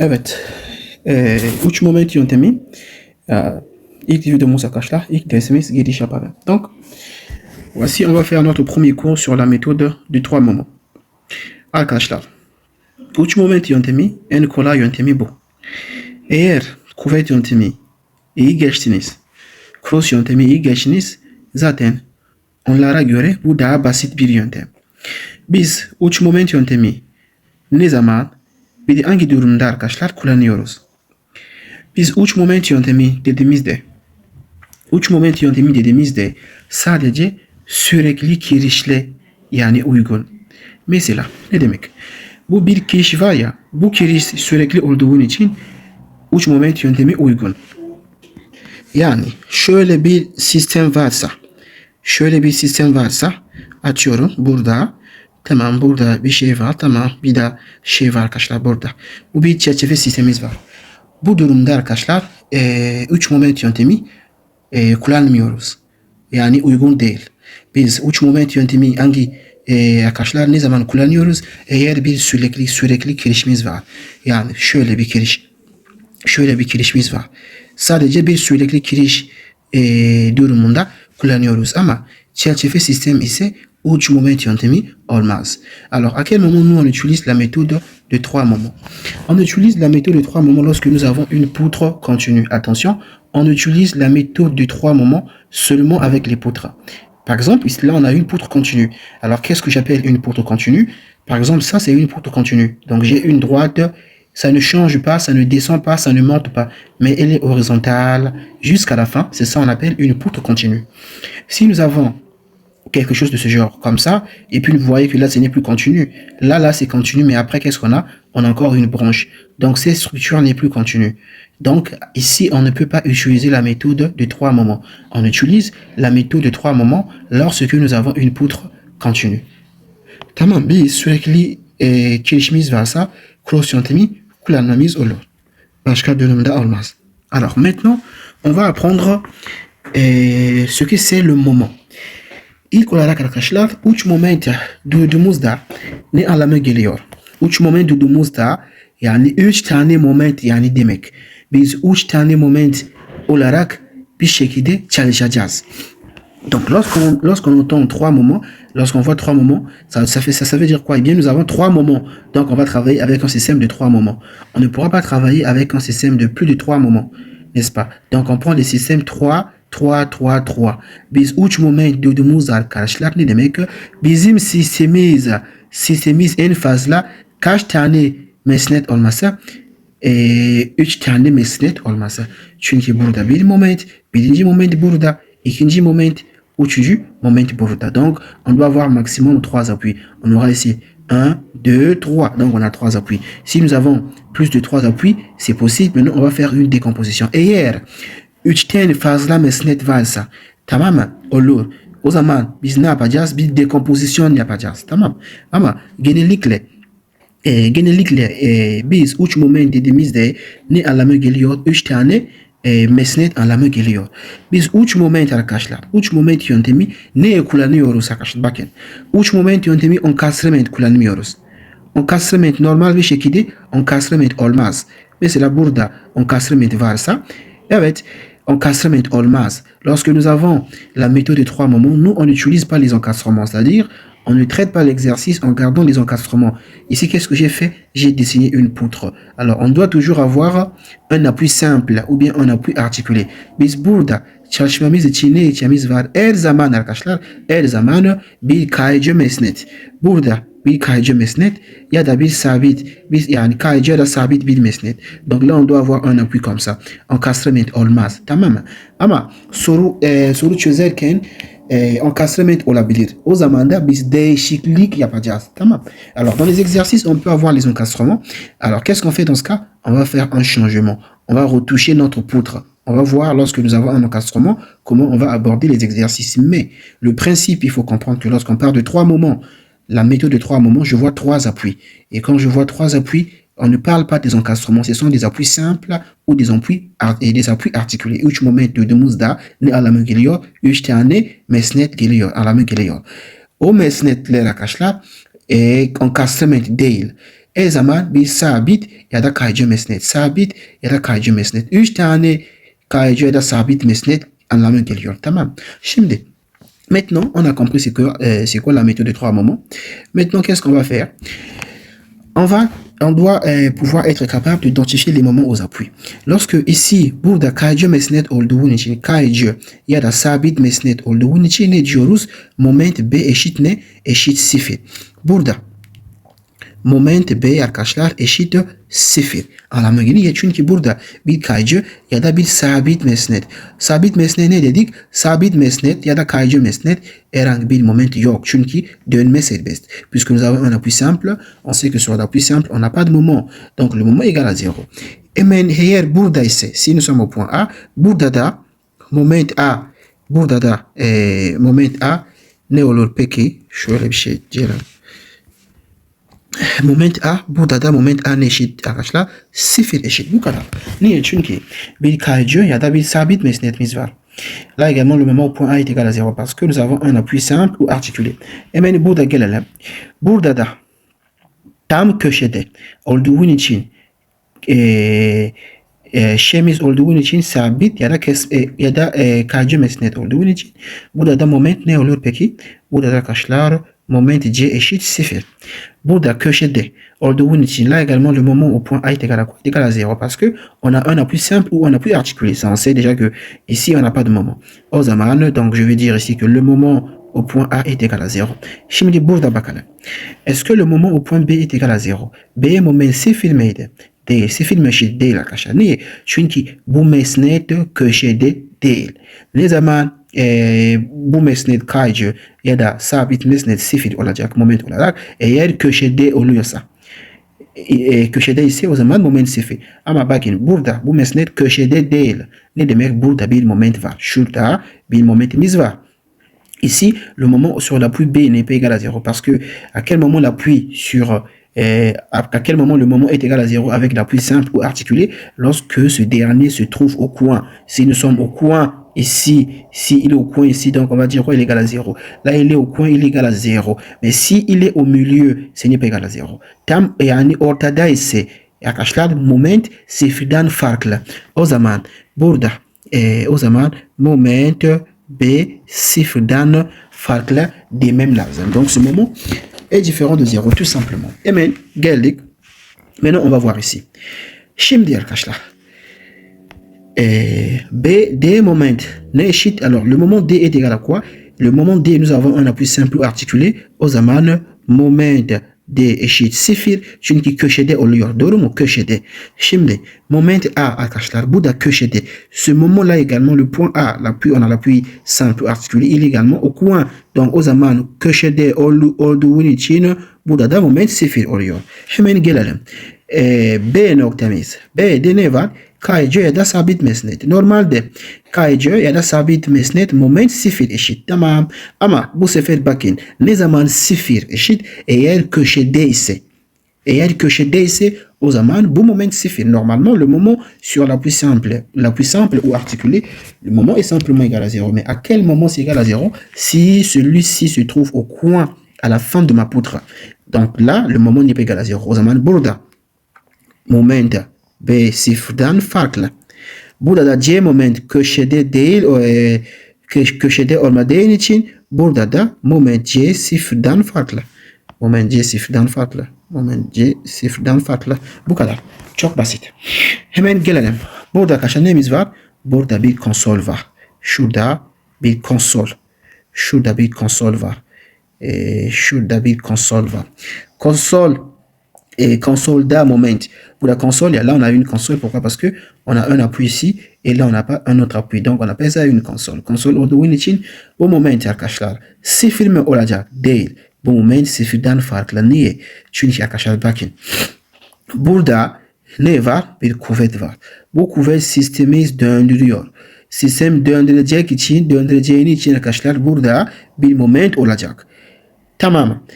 Evet. Üç moment yöntemi ilk videomuz arkadaşlar ilk dersimiz giriş yapalım. Donc, voici on va faire notre premier cours sur la méthode de trois moments. Arkadaşlar, üç moment yöntemi en kolay yöntemi bu. Eğer kuvvet yöntemi iyi geçtiniz, cross yöntemi iyi geçtiniz, zaten onlara göre bu daha basit bir yöntem. Biz üç moment yöntemi ne zaman bir de hangi durumda arkadaşlar kullanıyoruz? Biz üç moment yöntemi dediğimizde sadece sürekli kirişle yani uygun. Mesela ne demek? Bu bir kiriş var ya, bu kiriş sürekli olduğu için üç moment yöntemi uygun. Yani şöyle bir sistem varsa açıyorum burada. Tamam, burada bir şey var. Tamam, bir daha şey var arkadaşlar burada. Bu bir çerçeve sistemimiz var. Bu durumda arkadaşlar 3 moment yöntemi kullanmıyoruz. Yani uygun değil. Biz 3 moment yöntemi hangi arkadaşlar ne zaman kullanıyoruz? Eğer bir sürekli kirişimiz var. Yani şöyle bir kirişimiz var. Sadece bir sürekli kiriş durumunda kullanıyoruz ama çerçeve sistem ise 3 moment yöntemi olmaz. Alors, à quel moment nous on utilise la méthode de 3 moments? On utilise la méthode de 3 moments lorsque nous avons une poutre continue. Attention, on utilise la méthode de 3 moments seulement avec les poutres. Par exemple, ici, là, on a une poutre continue. Alors, qu'est-ce que j'appelle une poutre continue? Par exemple, ça, c'est une poutre continue. Donc, j'ai une droite, ça ne change pas, ça ne descend pas, ça ne monte pas, mais elle est horizontale jusqu'à la fin. C'est ça, on appelle une poutre continue. Si nous avons quelque chose de ce genre, comme ça, et puis vous voyez que là, ce n'est plus continu. Là, c'est continu, mais après, qu'est-ce qu'on a? On a encore une branche. Donc, cette structure n'est plus continue. Donc, ici, on ne peut pas utiliser la méthode de 3 moments. On utilise la méthode de 3 moments lorsque nous avons une poutre continue. Tamam, biz sürekli gelişimiz varsa cross yöntemi kullanmamız olur. Başka dönemde olmaz. Alors, maintenant, on va apprendre ce que c'est le moment. İlk olarak arkadaşlar 3 moment duyduğumuzda ne anlama geliyor? 3 moment duyduğumuzda yani 3 tane moment yani demek. Biz 3 tane moment olarak bir şekilde çalışacağız. Donc lorsqu'on entend 3 moments, lorsqu'on voit 3 moments, ça veut dire quoi? Eh bien, nous avons 3 moments. Donc on va travailler avec un système de 3 moments. On ne pourra pas travailler avec un système de plus de 3 moments, n'est-ce pas? Donc on prend le système 3, 3. Biz 3 moment duyduğumuz arkadaşlar ne demek? Bizim sistemimiz en fazla kaç tane mesnet olmasa 3 tane mesnet olmasa. Çünkü burada bir moment, birinci moment burada, ikinci moment, üçüncü moment burada. Donc on doit avoir maximum 3 appuis. On aura ici 1, 2, 3. Donc on a 3 appuis. Si nous avons plus de 3 appuis, c'est possible. Maintenant on va faire une décomposition. Eğer 3'ten fazla mesnet varsa, tamam mı? Olur. O zaman biz ne yapacağız? Bir dekompozisyon yapacağız. Tamam. Ama genellikle biz 3 moment dediğimizde ne anlamı geliyor? 3 tane mesnet anlamı geliyor. Biz 3 moment arkadaşlar. 3 moment yöntemi neye kullanıyoruz arkadaşlar? Bakın. 3 moment yöntemi encastrement kullanmıyoruz. Encastrement normal bir şekilde encastrement olmaz. Mesela burada encastrement varsa evet, encastrement olmaz. Lorsque nous avons la méthode de 3 moments, nous on n'utilise pas les encastrements, c'est-à-dire on ne traite pas l'exercice en gardant les encastrements. Ici, qu'est-ce que j'ai fait? J'ai dessiné une poutre. Alors, on doit toujours avoir un appui simple ou bien un appui articulé. Biz burada çalışmamız için ne içimiz var? Her zaman arkadaşlar, her zaman bir kayıcı mesnet. Burada bir kayıcı mesnet ya da bir sabit, yani kayıcı ya da sabit bir mesnet. Donc là, on doit avoir un appui comme ça. Encastrement olmaz. Tamam mı? Ama soru çözerken encastrement olabilir. O zaman da biz değişiklik yapacağız. Tamam. Alors, dans les exercices, on peut avoir les encastремents. Alors, qu'est-ce qu'on fait dans ce cas? On va faire un changement. On va retoucher notre poutre. On va voir, lorsque nous avons un encastrement, comment on va aborder les exercices. Mais le principe, il faut comprendre que lorsqu'on parle de 3 moments, la méthode de 3 moments, je vois 3 appuis. Et quand je vois 3 appuis, on ne parle pas des encastrements, ce sont des appuis simples ou des appuis articulés. 3 moment duyduğumuzda ne anlamı geliyor? 3 tane mesnet anlamı geliyor. O mesnetler arkadaşlar encastrement değil. zaman bir sabit ya da kayıcı mesnet. Sabit ya da kayıcı mesnet. 3 tane kayıcı ya da sabit mesnet anlamı geliyor. Tamam. Şimdi maintenant, on a compris c'est quoi la méthode de 3 moments. Maintenant, qu'est-ce qu'on va faire? On doit pouvoir être capable d'identifier les moments aux appuis. Lorsque ici, burada kayıcı mesnet olduğu için kayıcı ya da sabit mesnet olduğu için ne diyoruz? Moment B eşit ne? Eşit 0. Burada moment B arkadaşlar eşit 0 anlamına geliyor. Çünkü burada bir kayıcı ya da bir sabit mesnet. Sabit mesnet ne dedik? Sabit mesnet ya da kayıcı mesnet herhangi bir moment yok. Çünkü dönme serbest. Puisque nous avons un appui simple, on sait que sur l'appui simple, on n'a pas de moment. Donc le moment est égal à 0. Hemen eğer burada ise, si nous sommes au point A, burada da moment A, moment A ne olur peki? Şöyle bir şey diyelim. Moment A, burada da moment A eşit arkadaşlar? 0 eşit. Bu kadar. Niye? Çünkü bir kayıcı ya da bir sabit mesnetimiz var. Là également, le moment au point A est égal à 0 parce que nous avons un appui simple ou articulé. Hemen burada gelelim. Burada da tam köşede olduğun için şeyimiz olduğun için sabit ya da kayıcı mesnet olduğun için burada da moment ne olur peki? Burada da arkadaşlar moment C eşit 0. Burada köşede olduğun için là également le moment au point A est égal à quoi? Est égal à 0 parce que on a un appui simple ou un appui articulé. Ça on sait déjà que ici on n'a pas de moment. O zaman donc je vais dire ici que le moment au point A est égal à 0. Şimdi burada bakalım. Est-ce que le moment au point B est égal à 0? B moment 0 miydi? Değil. 0 eşit değil arkadaşlar. Niye? Çünkü bu mesnet köşede değil. Ne zaman bu mesnet kayıcı ya da sabit mesnet 0 olacak moment olarak eğer köşede oluyorsa köşede ise o zaman moment 0. Ama bakın burada bu mesnet köşede değil. Ne demek? Burada bir moment var. Şurada bir momentimiz var. Ici, le moment sur l'appui B n'est pas égal à 0 parce que à quel moment l'appui sur à quel moment le moment est égal à 0 avec l'appui simple ou articulé lorsque ce dernier se trouve au coin. Si nous sommes au coin ici, si il est au coin ici, donc on va dire quoi, il est égal à 0. Là, il est au coin, il est égal à 0. Mais si il est au milieu, ce n'est pas égal à 0. Tam yani ortada ise arkadaşlar moment sıfırdan farklı. O zaman burada o zaman moment B sıfırdan farklı demem lazım. Donc ce moment est différent de 0 tout simplement. Hemen geldik. Maintenant on va voir ici. Şimdi arkadaşlar B, D moment ne eşit? Alors le moment D est égal à quoi? Le moment D, nous avons un appui simple ou articulé. O zaman moment D eşit 0 çünkü köşede oluyor. Doğru mu? Köşede. Şimdi moment A arkadaşlar bu da köşede. Ce moment là également le point A, l'appui, on a l'appui simple ou articulé, il est également au coin. Donc o zaman köşede olduğun için burada da moment 0 oluyor. Hemen gelelim. B noktamız. B'de ne var? Kayıcı ya da sabit mesnet. Normalde kayıcı ya da sabit mesnet moment 0 eşit. Tamam. Ama bu sefer bakın ne zaman 0 eşit? Eğer köşede ise. Eğer köşede ise o zaman bu moment 0. Normalement le moment sur l'appui simple ou articulé, le moment est simplement égal à 0. Mais à quel moment c'est égal à 0? Si celui-ci se trouve au coin à la fin de ma poutre. Donc là, le moment n'est pas égal à 0. O zaman burada moment B sıfırdan farklı. Burada da C moment köşede değil, köşede olmadığı için burada da moment C sıfırdan farklı. Moment C sıfırdan farklı. Moment C sıfırdan farklı. Bu kadar. Çok basit. Hemen gelelim. Burada arkadaşlar neyimiz var? Burada bir konsol var. Şurada bir konsol. Şurada bir konsol var. Şurada bir konsol var. Console d'un moment. Pour la console, là on a une console. Pourquoi? Parce que on a un appui ici et là on n'a pas un autre appui. Donc on appelle ça une console. Console olduğun için bu moment arkadaşlar sıfır mı olacak? Değil. Bu moment sıfırdan farklı. Niye? Çünkü arkadaşlar bakın. Burada ne var? Bir kuvvet var. Bu kuvvet sistemimiz döndürüyor. Sistem döndüreceğini için arkadaşlar burada bir moment olacak. Tamam.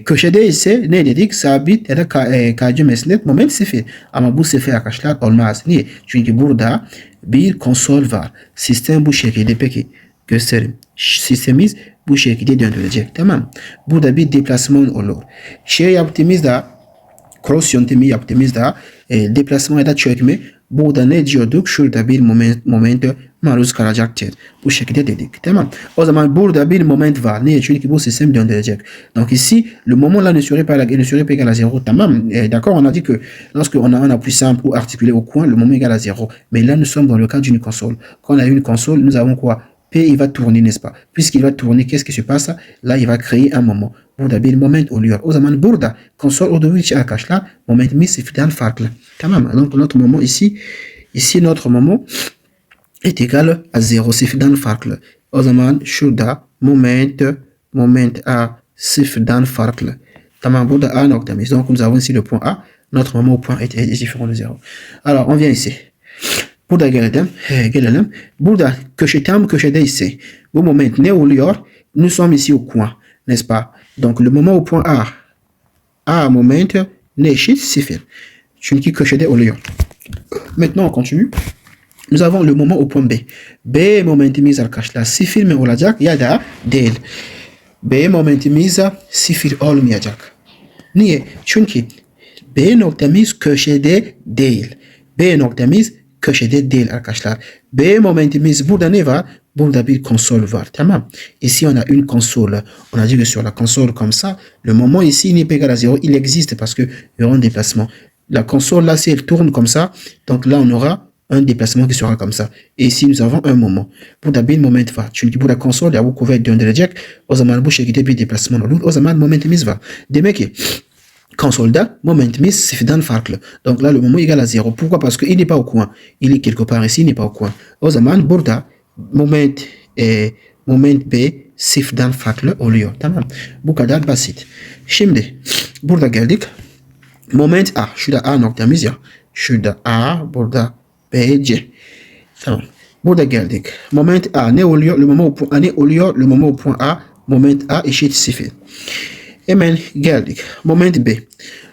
Köşede ise ne dedik? Sabit ya da kayıcı mesnet moment 0. Ama bu sefer arkadaşlar olmaz. Niye? Çünkü burada bir konsol var. Sistem bu şekilde. Peki göstereyim. Sistemimiz bu şekilde döndürecek. Tamam. Burada bir deplasman olur. Şey yaptığımızda cross yöntemi yaptığımızda deplasmaya da çökme. Burada ne diyorduk? Şurada bir moment maruz kalacaktır. Bu şekilde dedik. Tamam. O zaman burada bir moment var. Niye? Çünkü bu sistem döndürecek. Donc ici, le moment là ne serait pas égal à 0. Tamam. D'accord, on a dit que lorsque on a un appui simple ou articulé au coin, le moment est égal à 0. Mais là, nous sommes dans le cas d'une console. Quand on a une console, nous avons quoi? P, il va tourner, n'est-ce pas? Puisqu'il va tourner, qu'est-ce qui se passe? Là, il va créer un moment. Burada bir moment oluyor. O zaman burada konsol olduğu için arkadaşlar momentimiz sıfırdan farklı. Tamam mı? Donc notre moment ici notre moment est égal à 0. Sıfırdan farklı. O zaman şurada moment A sıfırdan farklı. Tamam, burada A noktamız. Donc nous avons ici le point A. Notre moment au point est différent de 0. Alors on vient ici. Burada gelelim. Burada tam köşede ise bu moment ne oluyor? Nous sommes ici au coin, n'est-ce pas? Donc le moment au point A moment ne eşit 0. Çünkü köşede oluyor. Maintenant on continue. Nous avons le moment au point B. B momentimiz arkadaşlar 0 mi olacak ya da değil. B momentimiz 0 olmayacak. Niye? Çünkü B noktamız köşede değil. B noktamız köşede değil arkadaşlar. B momentimiz burada ne var? Burada bir console var. Tamam. Ici on a une console. On a dit que sur la console comme ça, le moment ici n'est pas égal à 0. Il existe parce que il y aura un déplacement. La console là, si elle tourne comme ça, donc là on aura un déplacement qui sera comme ça. Et ici nous avons un moment. Burada bir moment var. Çünkü burada console ya bu kuvvet döndürecek. O zaman bu şekilde bir déplacement olur. O zaman momentimiz var. Demek ki consolda, momentimiz sıfırdan farklı. Donc là, le moment est égal à 0. Pourquoi? Parce qu'il n'est pas au coin. Il est quelque part ici, il n'est pas au coin. O zaman burada moment B sıfırdan farklı oluyor. Tamam. Bu kadar basit. Şimdi burada geldik. Moment A. Şurada A noktamız ya. Şurada A, burada B, C. Tamam. Burada geldik. Moment A ne oluyor? Le moment au point A ne oluyor? Le moment au point A, moment A eşit 0. Hemen geldik. Moment B. Le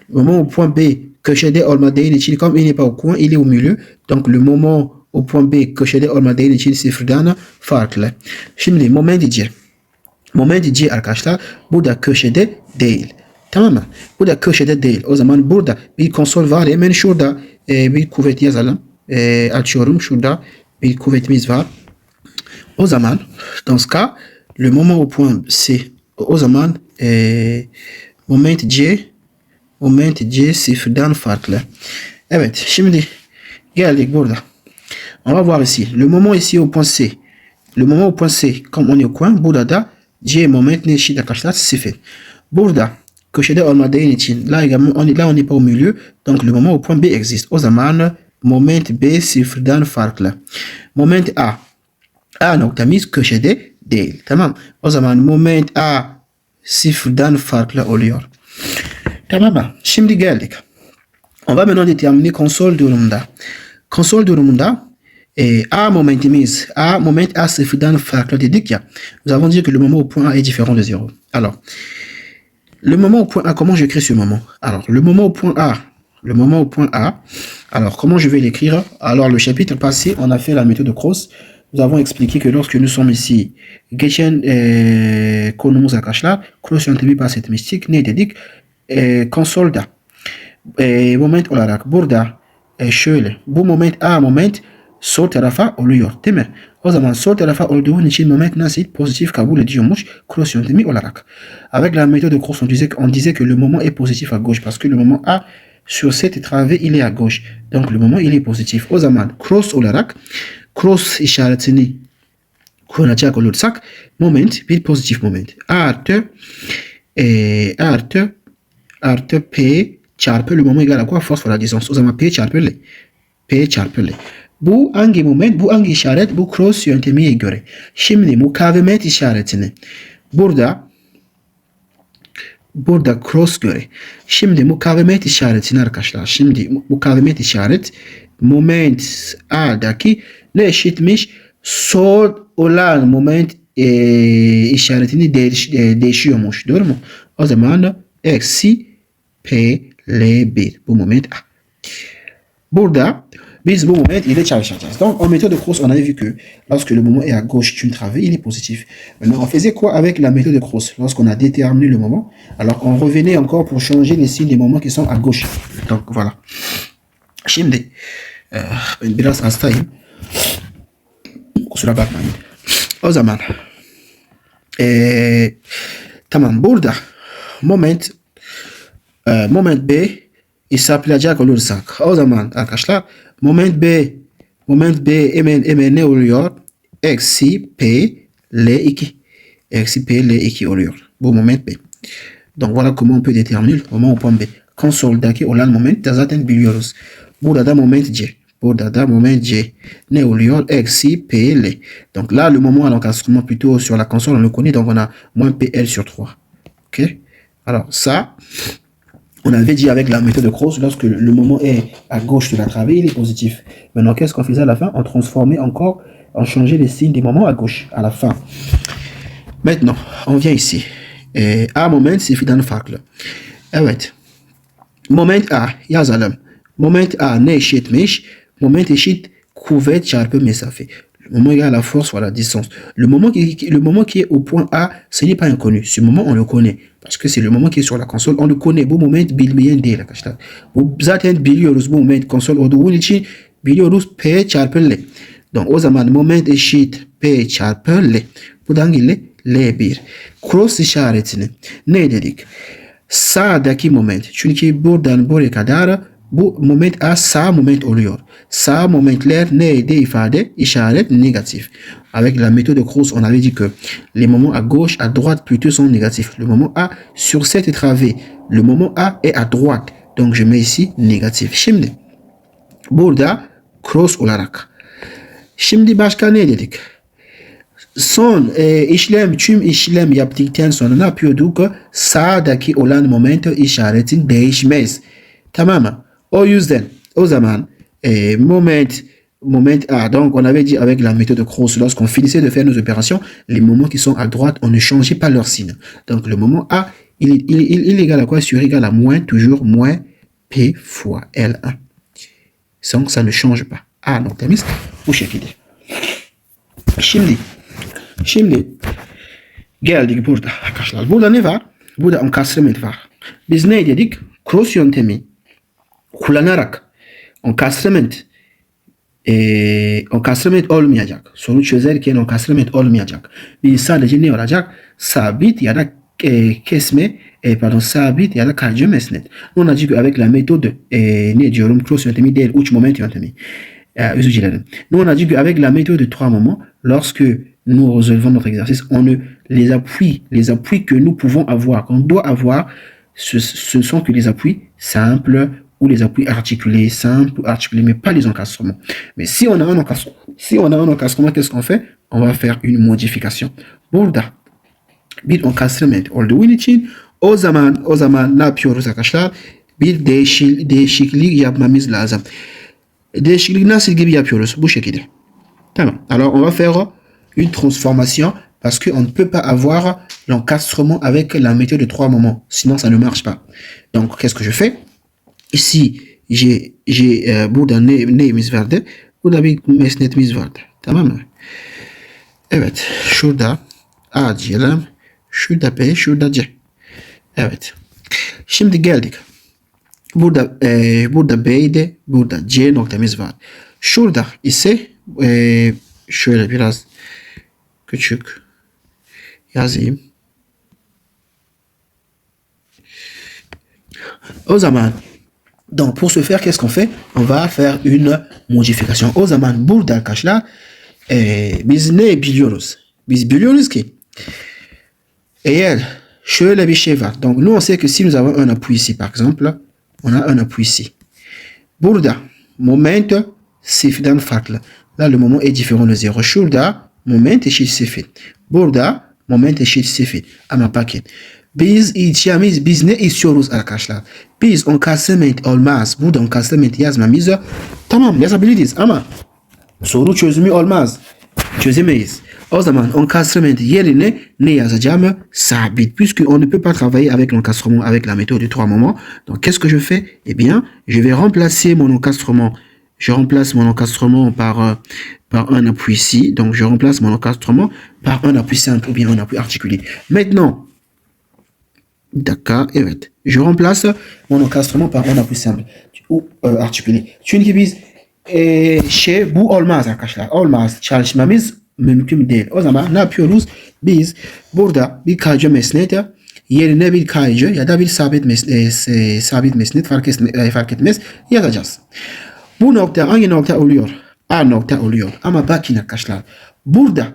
moment au point B köşede olmadığı için comme il n'est pas au coin, il est au milieu. Donc le moment au point B köşede olmadığı için sıfırdan farklı. Şimdi moment C. Moment C arkadaşlar burada köşede değil. Tamam mı? Burada köşede değil. O zaman burada bir konsol var. Hemen şurada bir kuvvet yazalım. Açıyorum. Şurada bir kuvvetimiz var. O zaman dans ce cas, le moment au point C, o zaman moment C sıfırdan farklı. Evet, şimdi geldik burada. On va voir ici. Le moment ici au point C. Le moment au point C, comme on est au coin, burada da C moment ne eşit arkadaşlar? 0. Burada köşede olmadığı için là on n'est pas au milieu. Donc le moment au point B existe. O zaman moment B sıfırdan farklı. Moment A. A noktamız köşede değil. Tamam. O zaman moment A sıfırdan farklı oluyor. Tamam mı? Şimdi geldik. On va maintenant déterminer console durumunda. Console durumunda A moment A sıfırdan farklı dedik ya. Nous avons dit que le moment au point A est différent de 0. Alors, le moment au point A, comment j'écris ce moment? Alors, le moment au point A, alors comment je vais l'écrire? Alors, le chapitre passé, on a fait la méthode de Cross. Nous avons expliqué que lorsque nous sommes ici, geçen konumuz arkadaşlar, cross yöntemi bahsetmiştik. Ne dedik? Konsolda moment olarak burada şöyle, bu moment sol tarafa oluyor, değil mi? O zaman sol tarafa olduğu için moment nasıl pozitif kabul ediyormuş cross yöntemi olarak. Avec la méthode de Cross, on disait que le moment est positif à gauche parce que le moment A sur cette travée il est à gauche. Donc le moment il est positif. O zaman cross olarak cross işaretini kullanacak olursak moment bir pozitif moment. Artı P çarpı le moment égal à quoi? Force fois la distance. O zaman P çarpı L. Bu hangi moment? Bu hangi işaret? Bu cross yöntemiye göre. Şimdi mukavemet işaretini burada cross göre. Şimdi mukavemet işaretini arkadaşlar. Şimdi mukavemet işaret moment A'daki ne eşitmiş? Sol olan moment işaretini değişiyormuş. Doğru mu? O zaman eksi P L1. Bu moment A. Burada Biz bu moment il est chargé. Donc en méthode de Cross, on avait vu que lorsque le moment est à gauche d'une travée, il est positif. Maintenant, on faisait quoi avec la méthode de Cross? Lorsqu'on a déterminé le moment, alors on revenait encore pour changer les signes des moments qui sont à gauche. Donc voilà. Şimdi biraz hastayım. Kusura bakmayın. O zaman tamam, burada moment B hesaplayacak olursak, o zaman arkadaşlar moment B hemen ne oluyor? Eksi P L2. Eksi P L2 oluyor. Bu moment B. Donc voilà comment on peut déterminer le moment au point B. Konsoldaki olan moment da zaten biliyoruz. Burada da moment C. Burada da moment C. Ne oluyor? Eksi PL. Donc là, le moment à l'encastrement plutôt sur la console, on le connaît. Donc on a moins PL sur 3. Ok? Alors ça, on avait dit avec la méthode de Cross, lorsque le moment est à gauche de la travée, il est positif. Maintenant, qu'est-ce qu'on faisait à la fin? On transformait encore, on changeait les signes des moments à gauche, à la fin. Maintenant, on vient ici. A moment sefiden farklı. Evet. Moment A yazalım. Moment A ne eşitmiş? Moment eşit kuvvet çarpı mesafe. Le moment égale la force fois la distance. Le moment qui est au point A, ce n'est pas inconnu. Ce moment, on le connaît. Parce que c'est le moment qui est sur la console. On le connaît. Bu moment bilmeyen değil arkadaşlar. Bu zaten biliyoruz bu moment konsol olduğu için biliyoruz P çarpı L. Donc o zaman moment eşit P çarpı L. Bu da hangi L? L1. Cross işaretini ne dedik? Sağdaki moment. Çünkü buradan buraya kadar bu moment A sağ moment oluyor. Sağ momentler neydi ifade? İşaret négatif. Avec la méthode de Cross, on avait dit que les moments à gauche, à droite plutôt sont négatifs. Le moment A sur cette travée, le moment A est à droite. Donc je mets ici négatif. Şimdi burada cross olarak. Şimdi başka ne dedik? Son tüm işlem yaptıktan sonra ne yapıyorduk? Sağdaki olan momento işaretin değişmez. Tamam mı? O yüzden o zaman moment A. Donc on avait dit avec la méthode de Cross, lorsqu'on finissait de faire nos opérations, les moments qui sont à droite, on ne changeait pas leur signe. Donc le moment A, il est égal à quoi? Égal à moins, toujours moins P fois L1. Donc ça ne change pas. A noktamız bu şekilde. Şimdi geldik burada arkadaşlar. Burada ne var? Burada encastrement var. Biz ne dedik? Cross yöntemi kullanarak encastrement olmayacak. Soru çözerken encastrement olmayacak. Biz sadece ne olacak? Sabit ya da kesme, sabit ya da kayıcı mesnet. On a dit qu'avec la méthode ne diyorum? Cross yöntemi değil, uç moment yöntemi. Özür dilerim. Nous on a dit qu'avec la méthode de 3 moments, lorsque nous résolvons notre exercice, les appuis que nous pouvons avoir, qu'on doit avoir, ce ne sont que les appuis simples ou les appuis articulés, simples, articulés, mais pas les encastrements. Mais si on a un encastrement, qu'est-ce qu'on fait? On va faire une modification. Burada bir encastrement olduğu için o zaman ne yapıyoruz arkadaşlar? Bir değişiklik yapmamız lazım. Değişiklik nasıl gibi yapıyoruz? Bu şekilde. Tamam. Alors on va faire une transformation parce qu'on ne peut pas avoir l'encastrement avec la méthode de 3 moments. Sinon, ça ne marche pas. Donc, qu'est-ce que je fais? Ici, j'ai burada neyimiz vardı? Burada bir mesnetimiz vardı. Tamam mı? Evet. Şurada A diyelim. Şurada B, şurada C. Evet. Şimdi geldik. Burada B'de, burada C noktamız var. Şurada ise şöyle biraz küçük yazayım. O zaman, donc pour ce faire, qu'est-ce qu'on fait? On va faire une modification. O zaman burada arkadaşlar biz ne biliyoruz? Biz biliyoruz ki eğer şöyle bir şey var. Donc nous on sait que si nous avons un appui ici par exemple, on a un appui ici. Burada moment sıfırdan farklı. Là le moment est différent de 0. Şurada moment eşit 0. Burada moment eşit 0. Ama bakın. Biz ne istiyoruz arkadaşlar? Biz encastrement olmaz. Burada encastrement yazmamız tamam yazabiliriz ama soru çözümü olmaz. Çözemeyiz. O zaman encastrement yerine ne yazacağım? Sabit. Puisque on ne peut pas travailler avec l'encastrement avec la méthode de 3 moments. Donc qu'est-ce que je fais? Eh bien, je vais remplacer mon encastrement je remplace mon encastrement par un appui ici. Donc, je remplace mon encastrement par un appui simple ou bien un appui articulé. Maintenant, d'accord, evet. Je remplace mon encastrement par un appui simple ou articulé. Çünkü biz bu olmaz arkadaşlar. Olmaz. Çalışmamız mümkün değil. O zaman ne yapıyoruz? Biz burada bir kayca mesneti yerine bir kaycı ya da bir sabit mesnet fark etmez yazacağız. Bu nokta hangi nokta oluyor? A nokta oluyor. Ama bakın arkadaşlar. Burada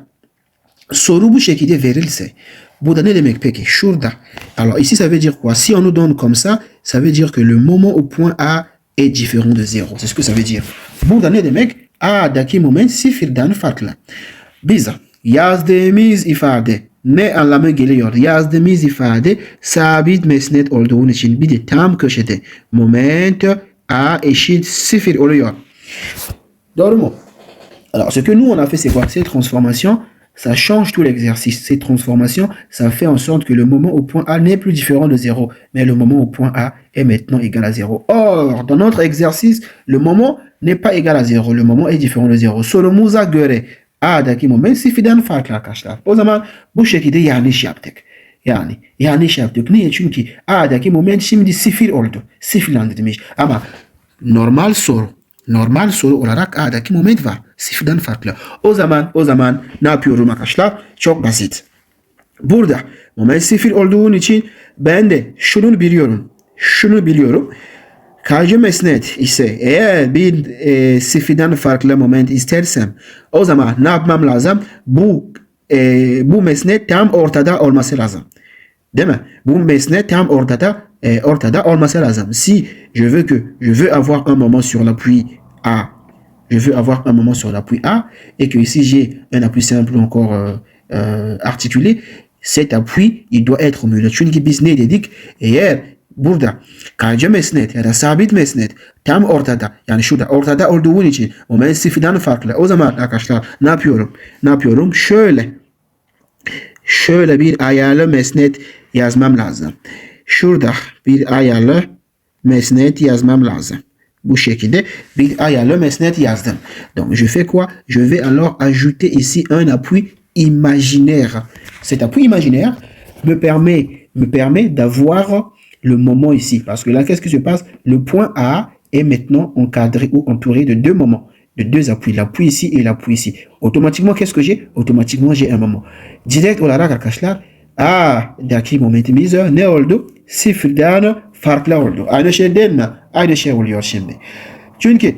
soru bu şekilde verilse bu da ne demek peki? Şurada. Alors ici ça veut dire quoi? Si on nous donne comme ça veut dire que le moment au point A est différent de 0. C'est ce que ça veut dire. Burada ne demek? A'daki moment sıfırdan farklı. Biz yazdığımız ifade ne anlama geliyor? Yazdığımız ifade sabit mesnet olduğu için bir de tam köşede moment A eşit 0 oluyor. Doğru mu? Alors ce que nous on a fait c'est quoi? Cette transformation ça change tout l'exercice. Cette transformation, ça fait en sorte que le moment au point A n'est plus différent de 0, mais le moment au point A est maintenant égal à 0. Or, dans notre exercice, le moment n'est pas égal à 0. Le moment est différent de 0. Sorumuza göre A'daki moment sıfırdan farklı arkadaşlar. O zaman bu şekilde yanlış yaptık. Yani yanlış yaptık. Niye? Çünkü A'daki moment şimdi 0 oldu. Sıfırlandırmış. Ama normal soru olarak A'daki moment var. Sıfırdan farklı. O zaman ne yapıyorum arkadaşlar? Çok basit. Burada moment 0 olduğun için ben de şunu biliyorum. Kaycı mesnet ise eğer bir sıfırdan farklı moment istersem o zaman ne yapmam lazım? Bu mesnet tam ortada olması lazım. Değil mi? Bu mesnet tam ortada olması lazım. Si je veux avoir un moment sur l'appui A, je veux avoir un moment sur l'appui A et que ici j'ai un appui simple encore articulé, cet appui il doit être au milieu. Çünkü biz ne dedik? Eğer burada kayca mesnet ya da sabit mesnet tam ortada yani şurada ortada olduğu için moment sıfırdan farklı. O zaman arkadaşlar ne yapıyorum? Şöyle bir ayarlı mesnet yazmam lazım. Şurada bir ayarlı mesnet yazmam lazım. Bu şekilde bir ayarlı mesnet yazdım. Donc je fais quoi? Je vais alors ajouter ici un appui imaginaire. Cet appui imaginaire me permet d'avoir le moment ici. Parce que là, qu'est-ce qui se passe? Le point A est maintenant encadré ou entouré de deux moments, de deux appuis. L'appui ici et l'appui ici. Automatiquement, qu'est-ce que j'ai? Automatiquement, j'ai un moment. Direkt olarak arkadaşlar A'daki momentimiz ne oldu? Sıfırdan farklı oldu. Aynı şey değil mi? Aynı şey oluyor şimdi. Çünkü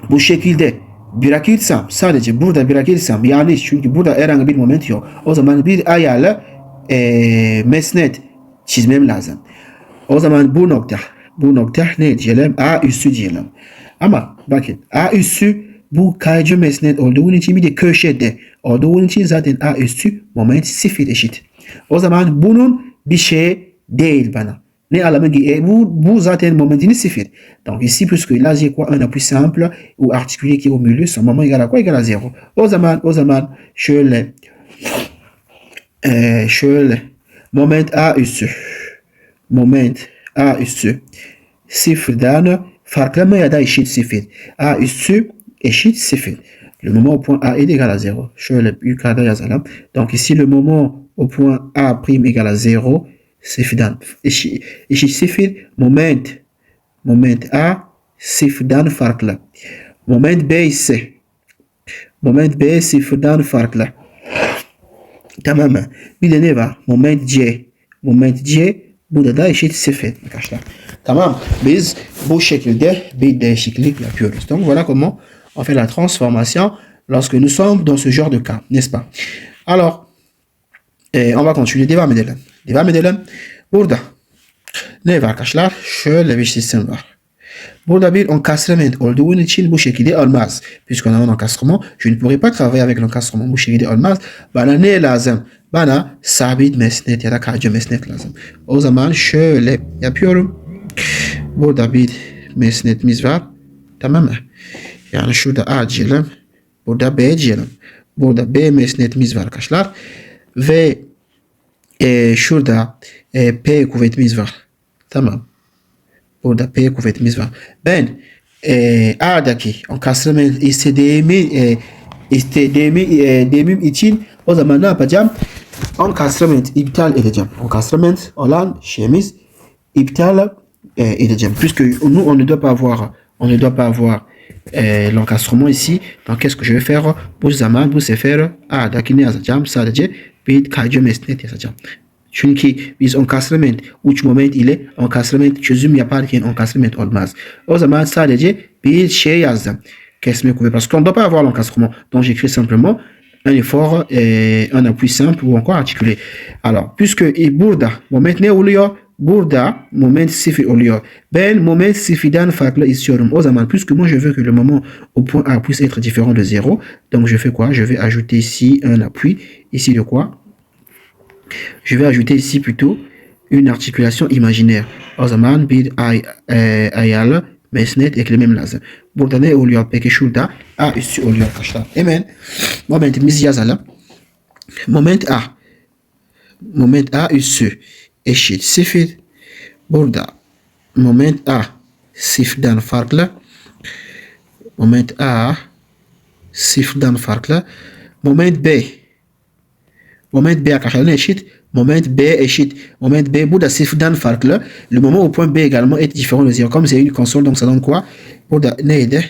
bu şekilde sadece burada bırakırsam yanlış. Çünkü burada herhangi bir moment yok. O zaman bir ayarlı mesnet çizmem lazım. O zaman bu nokta ne diyelim? A üssü diyelim. Ama bakın A üssü bu kaycı mesnet olduğu için bir de köşede olduğu için zaten A üssü moment 0 eşit. O zaman bunun bir şey değil bana. Ne anlamı bu zaten momentini 0. Donc ici puisque là j'ai quoi un appui simple ou articulé qui est au milieu son moment égal à quoi? Égal à 0. O zaman şöyle moment A üssü sıfırdan farklı mı ya da eşit 0. A üssü eşit 0. Le moment au point A est égal à 0. Şöyle yukarıda yazalım. Donc ici le moment au point A prime égal à 0. Sıfırdan eşit 0. Moment A sıfırdan farklı. Moment B sıfırdan farklı. Tamam mı? Bir de ne var? Moment C burada da eşit 0 arkadaşlar. Tamam. Biz bu şekilde bir değişiklik yapıyoruz. Donc voilà comment on fait la transformation lorsque nous sommes dans ce genre de cas, n'est-ce pas? Alors, on va continuer. Devam edelim. Burada ne var arkadaşlar? Şöyle bir sistem var. Burada bir encastrement olduğu için bu şekilde olmaz. Puisqu'on a un encastrement, je ne pourrais pas travailler avec l'encastrement. Bu şekilde olmaz. Bana ne lazım? Bana sabit mesnet ya da kaycı mesnet lazım. O zaman şöyle yapıyorum. Burada bir mesnetimiz var. Tamam mı? Yani şurada A diyelim. Burada B diyelim. Burada B mesnetimiz var arkadaşlar. Ve şurada P kuvvetimiz var. Tamam. Burada P kuvvetimiz var. Ben A'daki istediğim için o zaman ne yapacağım? Encastrement iptal edeceğim. Encastrement olan şeyimiz iptal edeceğim. Puisque nous on ne doit pas avoir l'encastrement ici. Donc qu'est-ce que je vais faire? Bu zaman bu sefer A'daki ne yazacağım? Sadece bir kayca mesnet yazacağım. Çünkü biz encastrement uç moment ile encastrement çözüm yaparken encastrement olmaz. O zaman sadece bir şey yazdım. Kesme kuvvet. Parce qu'on ne doit pas avoir l'encastrement. Donc j'écris simplement un effort, un appui simple ou encore articulé. Alors, puisque burada moment ne oluyor? Burada moment sıfır oluyor. Ben moment sıfırdan farklı istiyorum. O zaman, puisque moi je veux que le moment au point A puisse être différent de 0, donc je fais quoi? Je vais ajouter ici un appui. Ici de quoi? Je vais ajouter ici plutôt une articulation imaginaire. O zaman bir ayarlı mesnet eklemem lazım. Burada ne oluyor peki? Şurada A üssü oluyor arkadaşlar. Hemen momentimizi yazalım. Moment A. Moment A üssü eşit 0. Burada moment A sıfırdan farklı. Moment A sıfırdan farklı. Moment B. Moment B arkadaşlar eşit. Moment B eşit. Moment B burada sıfırdan farklı. Le moment au point B également est différent de 0. Comme c'est une console donc ça donne quoi? Burada neydi?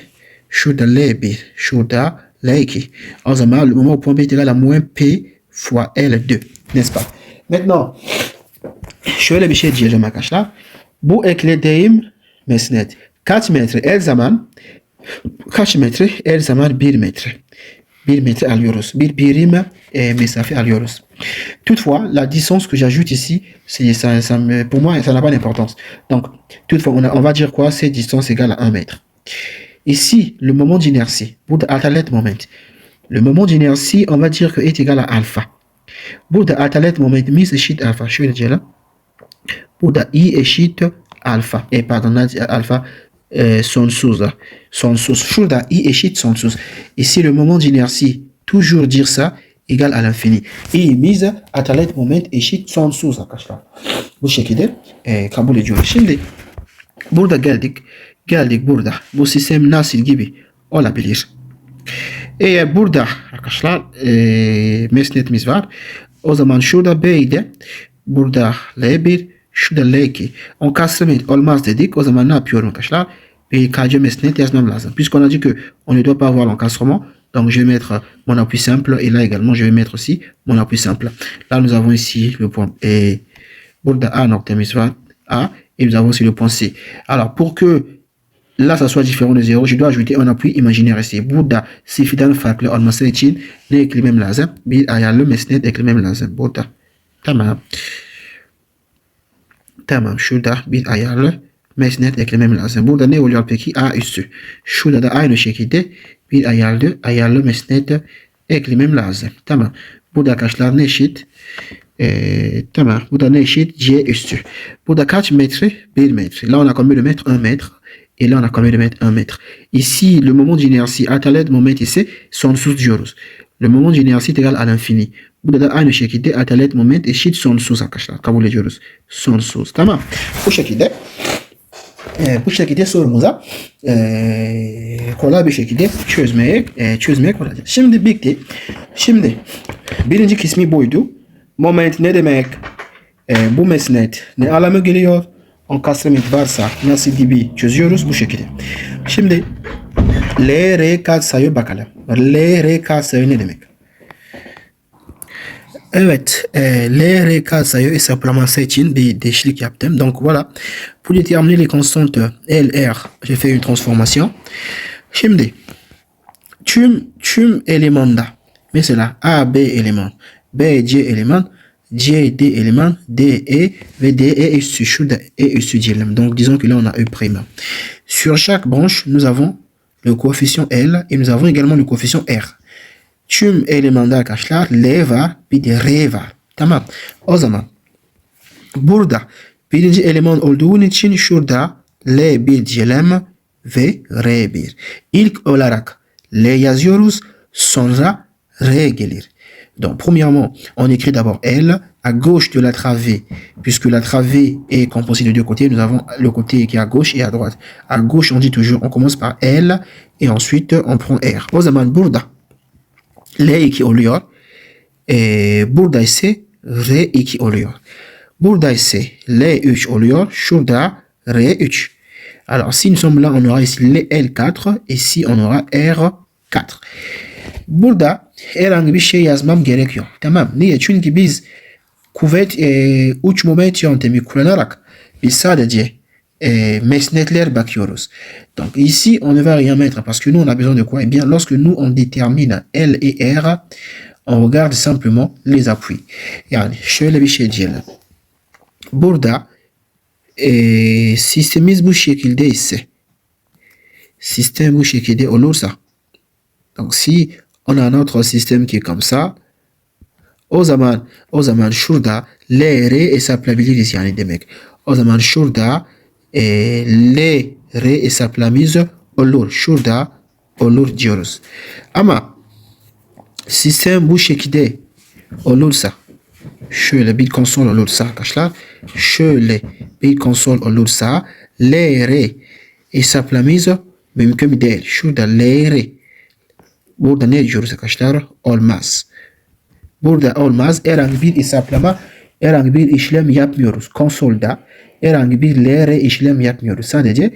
Şurada L1. Şurada L2. O zaman le moment au point B est égal à moins P fois L2. N'est-ce pas? Maintenant şöyle bir şey diyeceğim arkadaşlar. Bu eklediğim mesnet kaç metre her zaman? Kaç metre? Her zaman 1 metre. 1 metre alıyoruz. Bir birim mesafe alıyoruz. Toutefois, la distance que j'ajoute ici, pour moi, ça n'a pas d'importance. Donc, toutefois, on va dire quoi? Cette distance égale à 1 mètre. Ici, le moment d'inertie, burada atalet moment. Le moment d'inertie, on va dire que est égal à alpha. Burada atalet moment mis eşit alpha. Şöyle diyelim. Burada i eşit alpha. Pardon, alpha sonsuz. Sonsuz. Şurada i eşit sonsuz. Ici, le moment d'inertie, toujours dire ça, égal à l'infini. İ'miz atalet moment eşit sonsuz arkadaşlar. Bu şekilde kabul ediyoruz. Şimdi burada geldik burada. Bu sistem nasıl gibi olabilir? Eğer burada arkadaşlar mesnetimiz var. O zaman şurada B'de, burada L1, şurada L2. Encastrement olmaz dedik. O zaman ne yapıyorum arkadaşlar? Bir KC mesnet yazmam lazım. Puisqu'on a dit que on ne doit pas avoir l'encastrement. Donc je vais mettre mon appui simple et là également je vais mettre aussi mon appui simple. Là nous avons ici le point et burada A noktamiz var A et nous avons aussi le point C. Alors pour que là ça soit différent de 0, je dois ajouter un appui imaginaire ici. Burada sıfırdan farklı olması için ne eklemem lazım? Bir ayarlı mesnet eklemem lazım. Burada. Tamam. Tamam. Şurada bir ayarlı mesnet eklemem lazım. Burada ne oluyor peki? A üssü. Şurada da aynı şekilde bir ayarlı mesnet eklemem lazım. Tamam. Burada arkadaşlar ne eşit? Tamam. Burada ne eşit? C üssü. Burada kaç metre? 1 metre. Là on a combien de mètres? 1 mètre. Et là on a combien de mètres? 1 mètre. Ici le moment d'inertie atalet moment ise sonsuz diyoruz. Le moment d'inertie est égal à l'infini. Burada da aynı şekilde atalet moment eşit sonsuz arkadaşlar. Kabul ediyoruz. Sonsuz. Tamam. Bu şekilde sorumuza kolay bir şekilde çözmeye kolay. Şimdi bitti. Şimdi birinci kısmı buydu. Moment ne demek? Bu mesnet ne anlama geliyor? Encastrement varsa nasıl gibi çözüyoruz bu şekilde. Şimdi LR katsayı bakalım. LR katsayı ne demek? Evet, LR katsayı hesaplaması için bir değişiklik yaptım. Donc voilà, pour déterminer les constantes LR, j'ai fait une transformation. Şimdi tüm elemanda, mesela A, B eleman, B, C eleman, C, D élément, D, E ve D, E üssü. Şurada E üssü diyelim. Donc disons que là on a E prime. Sur chaque branche, nous avons le coefficient L et nous avons également le coefficient R. Tüm elemanda arkadaşlar L var, bir de R var. Tamam. O zaman burada birinci eleman olduğun için şurada L1 diyelim ve R1. İlk olarak L yazıyoruz, sonra R gelir. Donc, premièrement, on écrit d'abord L à gauche de la travée, puisque la travée est composée de deux côtés, nous avons le côté qui est à gauche et à droite. À gauche, on dit toujours, on commence par L et ensuite on prend R. O zaman burada L2 oluyor. Burada ise R2 oluyor. Burada ise L3 oluyor. Şurada R3. Alors, si nous sommes là, on aura ici L4 et ici on aura R4. Burada herhangi bir şey yazmam gerekiyor. Tamam. Niye? Çünkü biz kuvvet uç moment yöntemi kullanarak biz sadece mesnetler bakıyoruz. Donc ici, on ne va rien mettre parce que nous, on a besoin de quoi? Eh bien, lorsque nous, on détermine L et R, on regarde simplement les appuis. Yani şöyle bir şey diyelim. Burada sistemimiz bu şekilde ise, sistem bu şekilde olursa, donc si on a un autre système qui est comme ça, o zaman şurada L, R hesaplayabiliriz yani demek. O zaman şurada L, R hesaplamamız olur. Şurada olur diyoruz. Ama sistem bu şekilde olursa, şöyle bir konsol olursa arkadaşlar, şöyle bir konsol olursa L, R hesaplamamız mümkün değil. Şurada L, R. Burada ne diyoruz arkadaşlar? Olmaz. Burada olmaz. Herhangi bir hesaplama, herhangi bir işlem yapmıyoruz. Konsolda herhangi bir L, R işlem yapmıyoruz. Sadece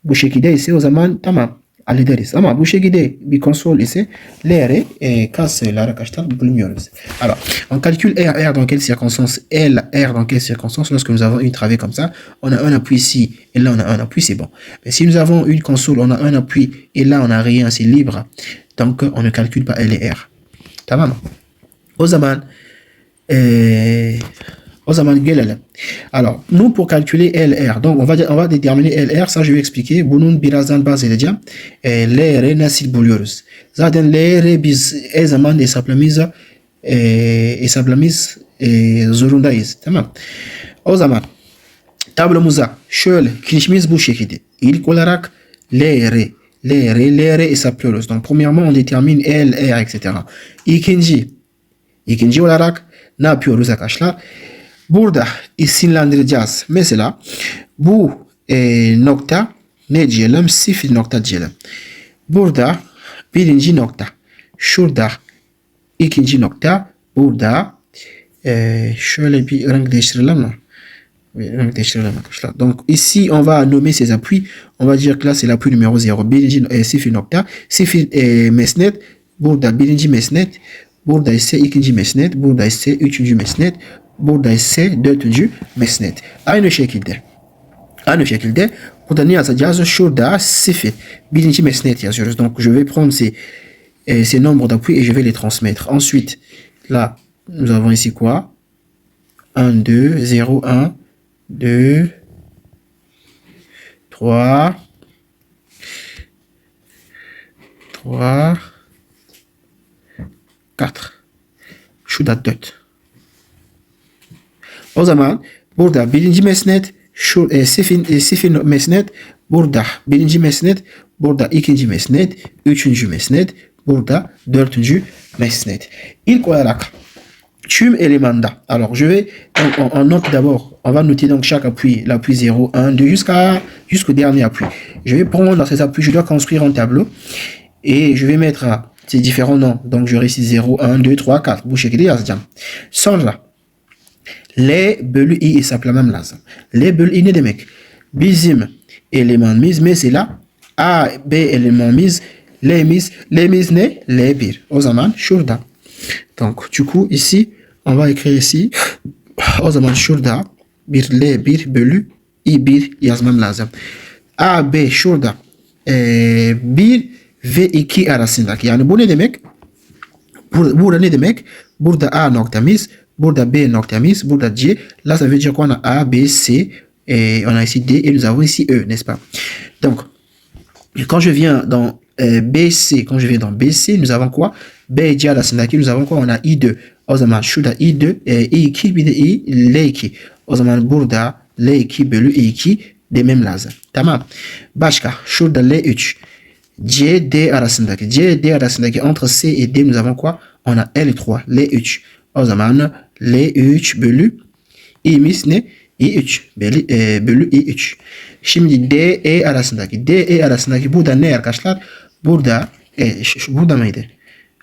bu şekilde ise o zaman tamam hallederiz. Ama bu şekilde bir konsol ise L, R katsayılar arkadaşlar bulmuyoruz. Alors, on calcule R dans quelle circonstance, L, R dans quelle circonstance. Lorsque nous avons une travée comme ça, on a un appui ici et là on a un appui, c'est bon. Mais si nous avons une console, on a un appui et là on n'a rien, c'est libre. Donc on ne calcule pas L et R. Tamam. O zaman gelelim. Alors, nous pour calculer LR, donc on va déterminer LR, ça je vais expliquer. Bunun birazdan bahsedeceğim. LR nasıl buluyoruz? Zaten LR biz her zaman hesaplamamız zorundayız. Tamam. O zaman tablomuza şöyle girişimiz bu şekilde. İlk olarak LR hesaplıyoruz. Donc premièrement on détermine LR etc. İkinci olarak ne yapıyoruz arkadaşlar? Burada isimlendireceğiz. Mesela bu nokta ne diyelim? Sıfır nokta diyelim. Burada birinci nokta. Şurada ikinci nokta. Burada şöyle bir renk değiştirelim mi? Donc ici on va nommer ces appuis. On va dire que là c'est l'appui numéro 0. Birinci sıfır nokta. Sıfır mesnet. Burada birinci mesnet. Burada ise ikinci mesnet. Burada ise üçüncü mesnet. Burada ise dördüncü mesnet. Aynı şekilde burada ne yazacağız? Şurada sıfır. Birinci mesnet yazıyoruz. Donc je vais prendre ces nombres d'appui et je vais les transmettre. Ensuite, là, nous avons ici quoi? 1, 2, 0, 1, 2, 3, 4. Şurada 4. O zaman burada birinci mesnet, sıfır mesnet, burada birinci mesnet, burada ikinci mesnet, üçüncü mesnet, burada dördüncü mesnet. İlk olarak tüm éléments. Alors je vais, on note d'abord, on va noter donc chaque appui, l'appui 0, 1, 2 jusqu'au dernier appui. Je vais prendre ces appuis, je dois construire un tableau et je vais mettre ces différents noms. Donc j'aurai ici 0, 1, 2, 3, 4. Bu şekilde yazacağım. Sonra L bölü I hesaplamam lazım. L bölü I ne demek? Bizim elemanımız mesela A, B elemanımız, L'miz ne? L1. O zaman şurada. Donc du coup ici, on va écrire ici. O zaman şurada bir L1 bölü I1 yazmam lazım. A, B şurada 1 ve 2 arasındaki. Yani bu ne demek? Burada ne demek? Burada A noktamız, burada B noktamız, burada C. Là, ça veut dire qu'on a A, B, C, et on a ici D, et nous avons ici E, n'est-ce pas? Donc, quand je viens dans BC, nous avons quoi? B, C arasındaki, nous avons quoi? On a I2. O zaman şurada I2, I2 bir de I, L2. O zaman burada L2 bölü I2 demem lazım. Tamam. Başka, şurada L3. C, D arasındaki, entre C et D, nous avons quoi? On a L3, L3. O zaman L3 bölü i'miz ne? i3 bölü i3. Şimdi DE arasındaki burada ne arkadaşlar? Burada burada mıydı?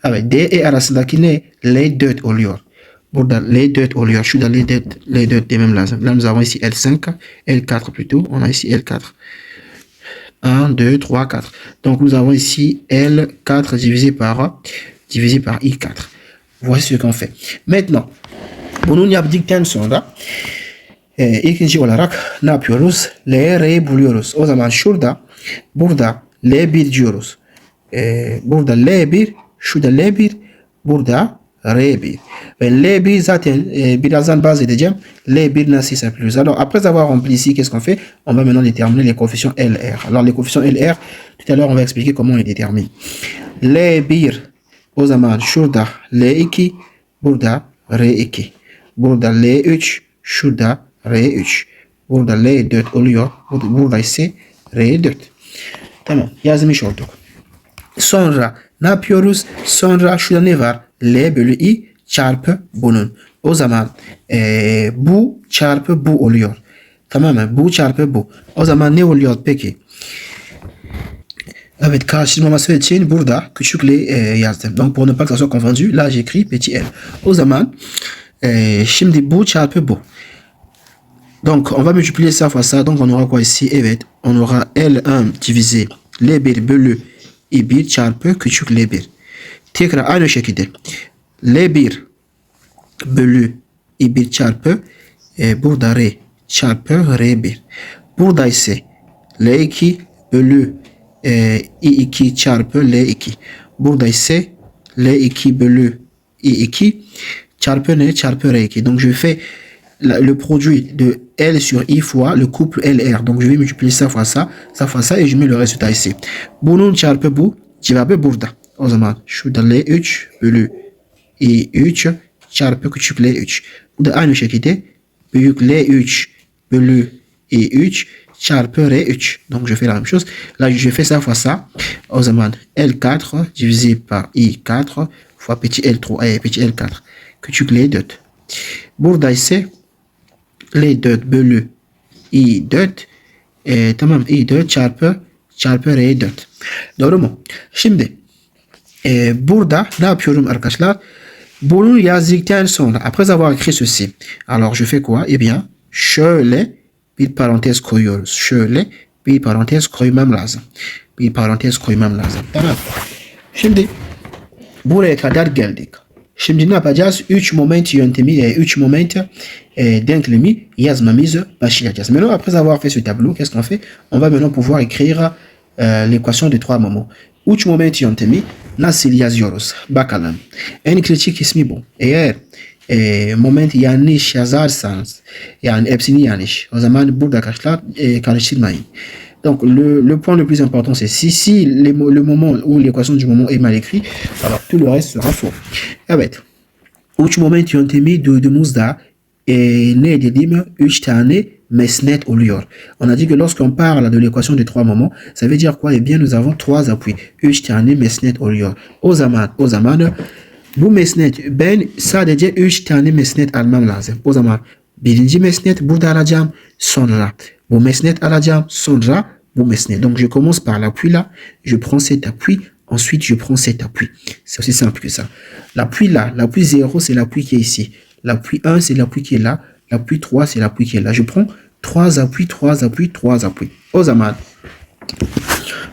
Evet, DE arasındaki ne? L4 oluyor. Burada L4 oluyor. Şurada L4 demem lazım. Là nous avons ici L5, L4 plutôt. On a ici L4. 1, 2, 3, 4. Donc nous avons ici L4 divisé par I4. Voici ce qu'on fait. Maintenant, bunun yaptıktan sonra ikinci olarak ne yapıyoruz? L'R'yi buluyoruz. O zaman burada L1 diyoruz. Burada L1, şurada L1, burada R1. Ve L1 zaten birazdan bahsedeceğim. L1 nasıl hesaplıyoruz? Alors après avoir rempli ici, qu'est-ce qu'on fait? On va maintenant déterminer les coefficients LR. Alors les coefficients LR, tout à l'heure on va expliquer comment on les détermine. L1 o zaman şurada L2, burada R2. Burada L3, şurada R3. Burada L4 oluyor. Burada ise R4. Tamam, yazmış olduk. Sonra ne yapıyoruz? Sonra şurada ne var? L bölü I çarpı bunun. O zaman bu çarpı bu oluyor. Tamam mı? Bu çarpı bu. O zaman ne oluyor peki? Evet, karşılaması için burada küçük L yazdım. Donc pour ne pas que ça soit confondu, là j'écris petit L. O zaman şimdi bu çarpı bu. Donc on va multiplier ça fois ça. Donc on aura quoi ici? Evet, on aura L1 divisé L1 bölü I1 çarpı küçük L1. Tekrar aynı şekilde L1 bölü I1 çarpı burada R çarpı R1. Burada ise L2 bölü I2 çarpı L2. Burada ise L2 bölü I2 çarpı ne? Çarpı R2. Donc je fais le produit de L sur I fois le couple LR. Donc je vais multiplier ça fois ça et je mets le résultat ici. Bunun çarpı bu cevabı burada. O zaman şurada L3 bölü I3 çarpı küçük L3. Bu da aynı şekilde büyük L3 bölü I3 çarpı R3. Donc je fais la même chose. Là je fais ça fois ça. O zaman L4 divisé par I4 fois petit L3 petit L4. Küçük L4. Burada ise L4 bölü I4 tamam I4 çarpı R4. Doğru mu? Şimdi burada ne yapıyorum arkadaşlar? Bunu yazdıktan sonra après avoir écrit ceci. Alors je fais quoi? Eh bien şöyle bir parantez koyuyoruz. Şöyle bir parantez koymam lazım. Tamam. Şimdi buraya kadar geldik. Şimdi ne yapacağız? 3 moment yöntemi, 3 moment denklemi yazmamızı başlayacağız. Maintenant, après avoir fait ce tableau, qu'est-ce qu'on fait? On va maintenant pouvoir écrire l'équation de 3 moments. 3 moment yöntemi nasıl yazıyoruz? Bakalım. En kritik ismi bu. Eğer moment yanlış yazarsanız, yani hepsini yanlış, o zaman burada arkadaşlar karıştırmayın. Donc le point le plus important c'est si le moment ou l'équation du moment est mal écrit, alors tout le reste sera faux. Evet. 3 moment yöntemi duyduğumuzda ne dediğim 3 tane mesnet oluyor. On a dit que lorsqu'on parle de l'équation de 3 moments, ça veut dire quoi? Eh bien nous avons 3 appuis. 3 tane mesnet oluyor. O zaman bu mesnet ben sadece 3 tane mesnet almam lazım. O zaman birinci mesnet burada alacağım, sonra bu mesnet alacağım, sonra bu mesnet. Donc je commence par l'appui là, je prends cet appui, ensuite je prends cet appui. C'est aussi simple que ça. L'appui là, l'appui 0 c'est l'appui qui est ici. L'appui 1 c'est l'appui qui est là. L'appui 3 c'est l'appui qui est là. Je prends 3 appuis.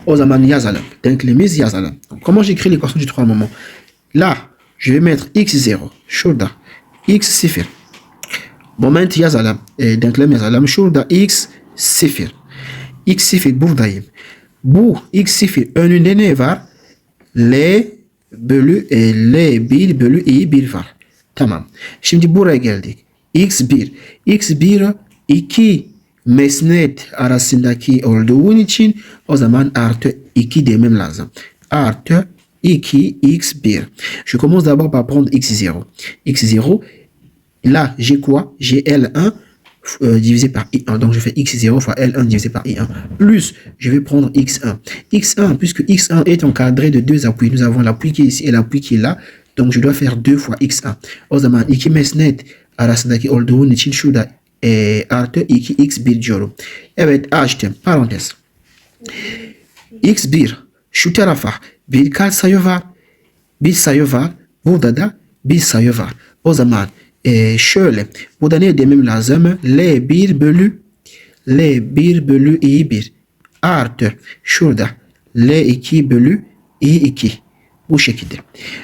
O zaman yazalım. Denklemiz yazalım. Comment j'écris l'équation du 3 moments? Là, je vais mettre x0. Şurada x0. Moment yazalım. Denklem yazalım. Şurada x0. X0 buradayım. Bu x0 önünde ne var? L1 bölü i1 var. Tamam. Şimdi buraya geldik. x1 iki mesnet arasındaki olduğu için o zaman artı 2 demem lazım. Artı 2x1. Je commence d'abord par prendre x0. x0, là j'ai quoi? J'ai L1 divisé par I1. Donc je fais x0 fois L1 divisé par I1. Plus, je vais prendre x1. x1, puisque x1 est encadré de 2 appuis. Nous avons l'appui qui est ici et l'appui qui est là. Donc je dois faire 2 fois x1. O zaman 2 mesnet arasındaki olduğun için şurada artı 2x1 diyorum. Evet açtım. Parantez. x1 şu tarafa bir katsayı var. Bir sayı var. Burada da bir sayı var. O zaman şöyle. Burada ne demem lazım? L1 bölü i1 artı şurada L2 bölü i2. Bu şekilde.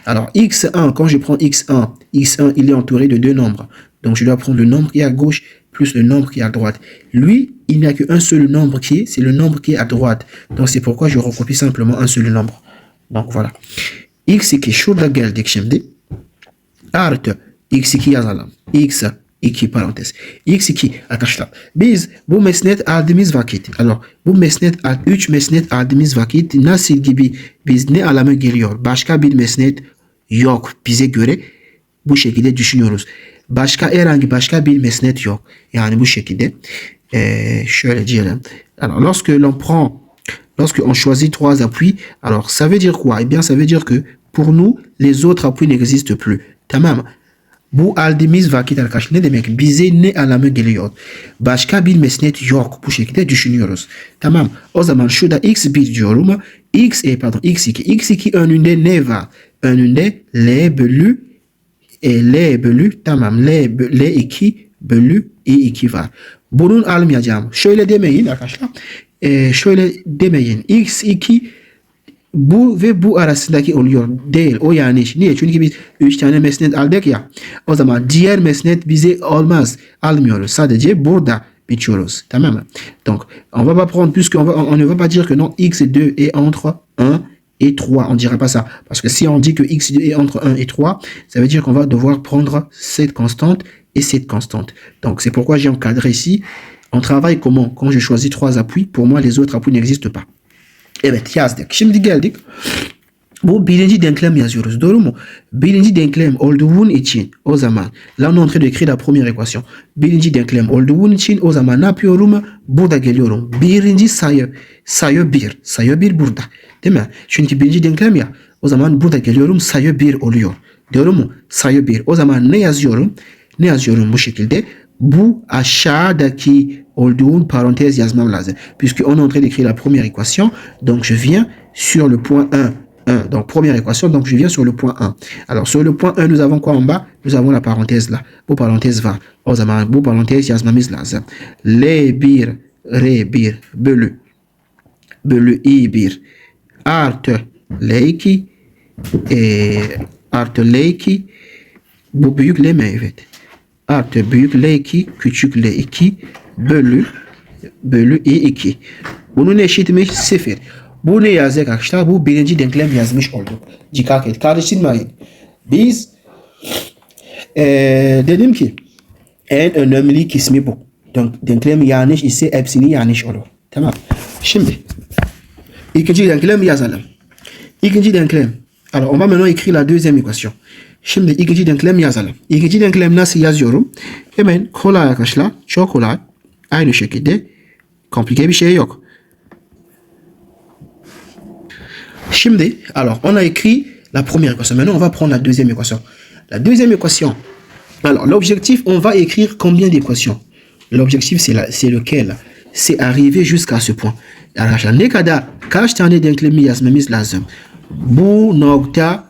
Alors, x1, quand je prends x1, x1, il est entouré de 2 nombres. Donc, je dois prendre le nombre qui est à gauche plus le nombre qui est à droite. Lui, il n'y a qu'un seul nombre qui est, c'est le nombre qui est à droite. Donc, c'est pourquoi je recopie simplement un seul nombre. Donc, voilà. x2 şurada geldik şimdi. Artı x2 yazalım. x2 parantez. x2 arkadaşlar. Biz bu mesnet aldığımız vakit, alors bu mesnet 3 mesnet aldığımız vakit nasıl gibi biz ne alama geliyor? Başka bir mesnet yok bize göre. Bu şekilde düşünüyoruz. Herhangi başka bir mesnet yok. Yani bu şekilde. Şöyle diyelim. Alors lorsque on choisit 3 appuis, alors ça veut dire quoi? Eh bien ça veut dire que pour nous les autres appuis n'existent plus. Tamam mı? Bu aldığımız vakit arkadaşlar ne demek? Bize ne anlamı geliyor? Başka bir mesnet yok. Bu şekilde düşünüyoruz. Tamam. O zaman şurada x1 diyorum. x2. x2 önünde ne var? Önünde L2 bölü i2 var. Bunun almayacağım. Şöyle demeyin arkadaşlar. Şöyle demeyin. x2 bu ve bu arasındaki oluyor. Değil. O yanlış. Niye? Çünkü biz 3 tane mesnet aldık ya. O zaman diğer mesnet bize olmaz. Almıyoruz. Sadece burada bitiyoruz. Tamam mı? Donc, on va pas prendre, on ne va pas dire que non, x2 est entre 1 et 3. On ne dira pas ça. Parce que si on dit que x2 est entre 1 et 3, ça veut dire qu'on va devoir prendre cette constante et cette constante. Donc, c'est pourquoi j'ai encadré ici. On travaille comment? Quand je choisis 3 appuis, pour moi, les autres appuis n'existent pas. Evet yazdık. Şimdi geldik. Bu birinci denklem yazıyoruz. Doğru mu? Birinci denklem olduğun için o zaman là on est en train d'écrire la première équation. Birinci denklem olduğun için o zaman ne yapıyorum? Burada geliyorum. Birinci sayı 1. Sayı 1 burada. Değil mi? Çünkü birinci denklem ya. O zaman burada geliyorum. Sayı 1 oluyor. Doğru mu? Sayı 1. O zaman ne yazıyorum? Ne yazıyorum bu şekilde? Bu aşağıdaki olduğun parenthèse yazmam lazım. Puisque on est en train d'écrire la première équation, donc je viens sur le point 1. Donc première équation, donc je viens sur le point 1. Alors sur le point 1, nous avons quoi en bas? Nous avons la parenthèse là. Bu parenthèse var. O zaman bu parenthèse yazmamız lazım. L1, R1 bölü I1 artı L2 artı L2 bu büyük L mi? Evet. Artı büyük L2 küçük L2 bölü i2. Bunun eşitmiş 0. Bu ne yazacak arkadaşlar? Bu birinci denklem yazmış olduk. Dikkat et. Karıştırmayın. Biz dedim ki en önemli kısmı bu. Denklem yanlış ise hepsini yanlış olur. Tamam. Şimdi ikinci denklem yazalım. İkinci denklem. Alors on va maintenant écrire la deuxième équation. Şimdi ikinci denklem yazalım. İkinci denklem nasıl yazıyorum? Hemen kolay arkadaşlar. Çok kolay. Aynı şekilde komplike bir şey yok. Şimdi, alors, on a écrit la première équation. Maintenant, on va prendre la deuxième équation. La deuxième équation. Alors, l'objectif, on va écrire combien d'équations? L'objectif, c'est lequel? C'est arriver jusqu'à ce point. Arkadaşlar ne kadar kaç tane denklemi yazmamız lazım? Bu nokta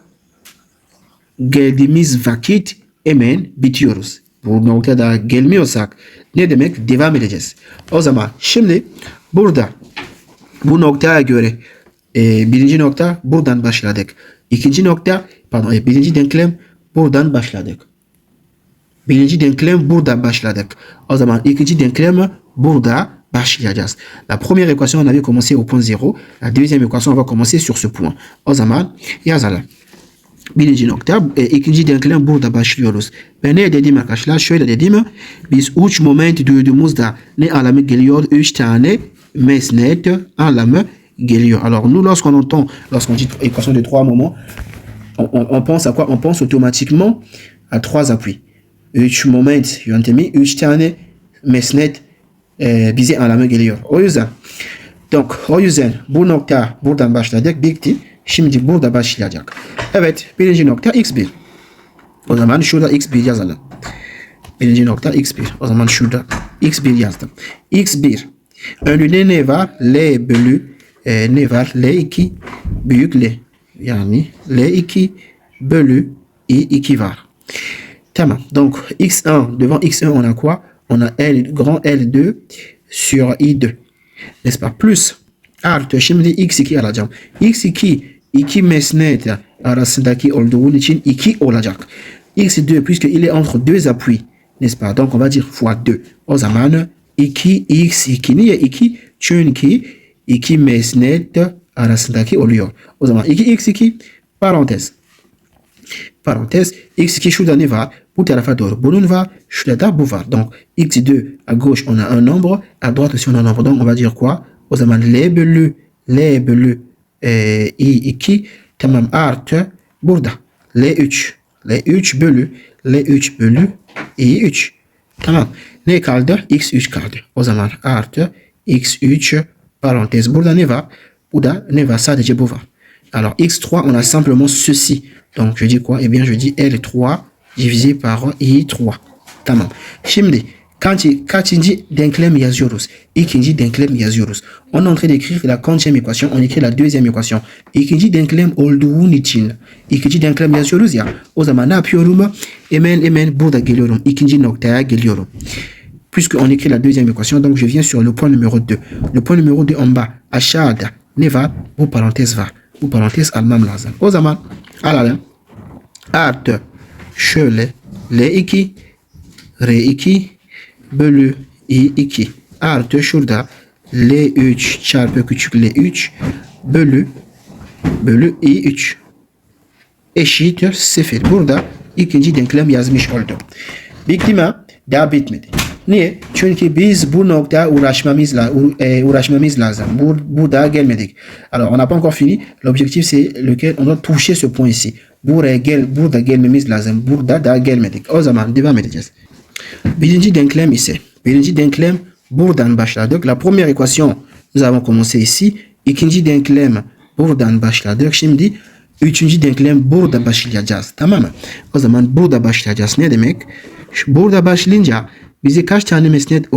geldiğimiz vakit hemen bitiyoruz. Bu noktada gelmiyorsak ne demek? Devam edeceğiz. O zaman şimdi burada bu noktaya göre birinci nokta buradan başladık. Birinci denklem buradan başladık. Birinci denklem buradan başladık. O zaman ikinci denklem burada başlayacağız. La première équation on avait commencé au point 0. La deuxième équation on va commencer sur ce point. O zaman yazalım. Birinci nokta, ikinci denklem burada başlıyoruz. Ben ne dedim arkadaşlar? Şöyle dedim. Biz 3 moment duyduğumuzda ne anlamı geliyor? 3 tane mesnet anlamı geliyor. Alors nous, lorsqu'on dit équation de 3 moments, on pense à quoi? On pense automatiquement à 3 appuis. 3 moment yöntemi 3 tane mesnet bize anlamı geliyor. O yüzden bu nokta buradan başladık, bitti. Şimdi burada başlayacak. Evet, birinci nokta x1. O zaman şurada x1 yazalım. Birinci nokta x1. O zaman şurada x1 yazdım. x1. Önünde ne var? L bölü ne var? L2 büyük L. Yani L2 bölü I2 var. Tamam. Donc x1, devant x1 on a quoi? On a L grand L2 sur I2. N'est-ce pas? Plus artı şimdi x2 alacağım. x2 2 mesnet arasındaki olduğu için 2 olacak. x2 puisque il est entre deux appuis. N'est-ce pas? Donc on va dire fois 2. O zaman 2x2 niye 2? Çünkü 2 mesnet arasındaki oluyor. O zaman 2x2 parantez. Parantez. x2 şurada ne var? Bu tarafa doğru bunun var. Şurada da bu var. Donc x2 à gauche on a un nombre. À droite aussi on a un nombre. Donc on va dire quoi? O zaman L bölü I2 tamam artı burada L3 bölü I3 tamam. Ne kaldı? X3 kaldı. O zaman artı X3 parantez. Burada ne var? Burada ne var? Sadece bu var. Alors X3 on a simplement ceci. Donc je dis quoi? Eh bien je dis L3 divisé par I3. Tamam. Şimdi kaçıncı denklem yazıyoruz? İkinci denklem yazıyoruz. On est en train d'écrire la quantième équation. On écrit la deuxième équation. İkinci denklem olduğun için ikinci denklem yazıyoruz ya. O zaman ne yapıyorum? Hemen burada geliyorum. İkinci noktaya geliyorum. Puisque on écrit la deuxième équation, donc je viens sur le point numéro 2. Le point numéro 2 en bas. Aşağıda ne var? Bu parantez var. Bu parantez almam lazım. O zaman alalım. Artı şöyle L2 R2 bölü I2 artı şurada L3 çarpı küçük L3 bölü I3 eşittir 0. Burada ikinci denklem yazmış oldum. Bitti mi? Daha bitmedi. Niye? Çünkü biz bu noktada uğraşmamız lazım. Burada gelmedik. Alors on n'a pas encore fini. L'objectif c'est lequel on doit toucher ce point ici. Burada gelmemiz lazım. Burada daha gelmedik. O zaman devam edeceğiz. Birinci denklem buradan başladık. La première équation nous avons commencé ici. İkinci denklem buradan başladık. Şimdi üçüncü denklem burada başlayacağız. Tamam mı? O zaman burada başlayacağız. Ne demek? Burada başlayınca bize kaç tane mesnet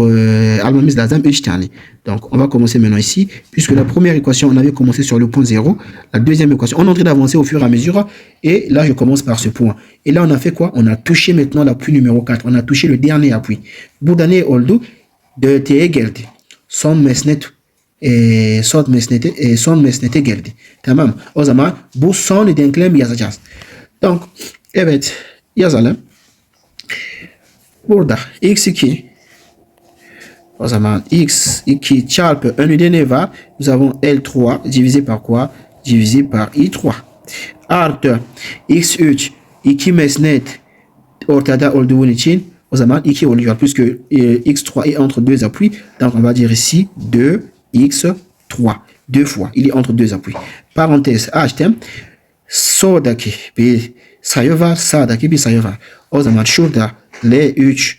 almamız lazım? 3 tane. Donc on va commencer maintenant ici. Puisque la première équation on avait commencé sur le point 0. La deuxième équation on est en train d'avancer au fur et à mesure. Et là je commence par ce point. Et là on a fait quoi? On a touché maintenant l'appui numéro 4. On a touché le dernier appui. Burada ne oldu? 4'e geldi. Son mesnete geldi. Tamam. O zaman bu son denklem yazacağız. Donc evet yazalım. Burada x2 o zaman x2 çarpı önünde ne var? Nous avons L3 divisé par quoi? Divisé par I3 artı x3 2 mesnet ortada olduğu için o zaman 2 oluyor. Puisque x3 est entre deux appuis. Donc on va dire ici 2x3. Deux fois. Il est entre deux appuis. Parenthèse açtım. Soldaki bir sayı var. Sağdaki bir sayı var. O zaman şurada L3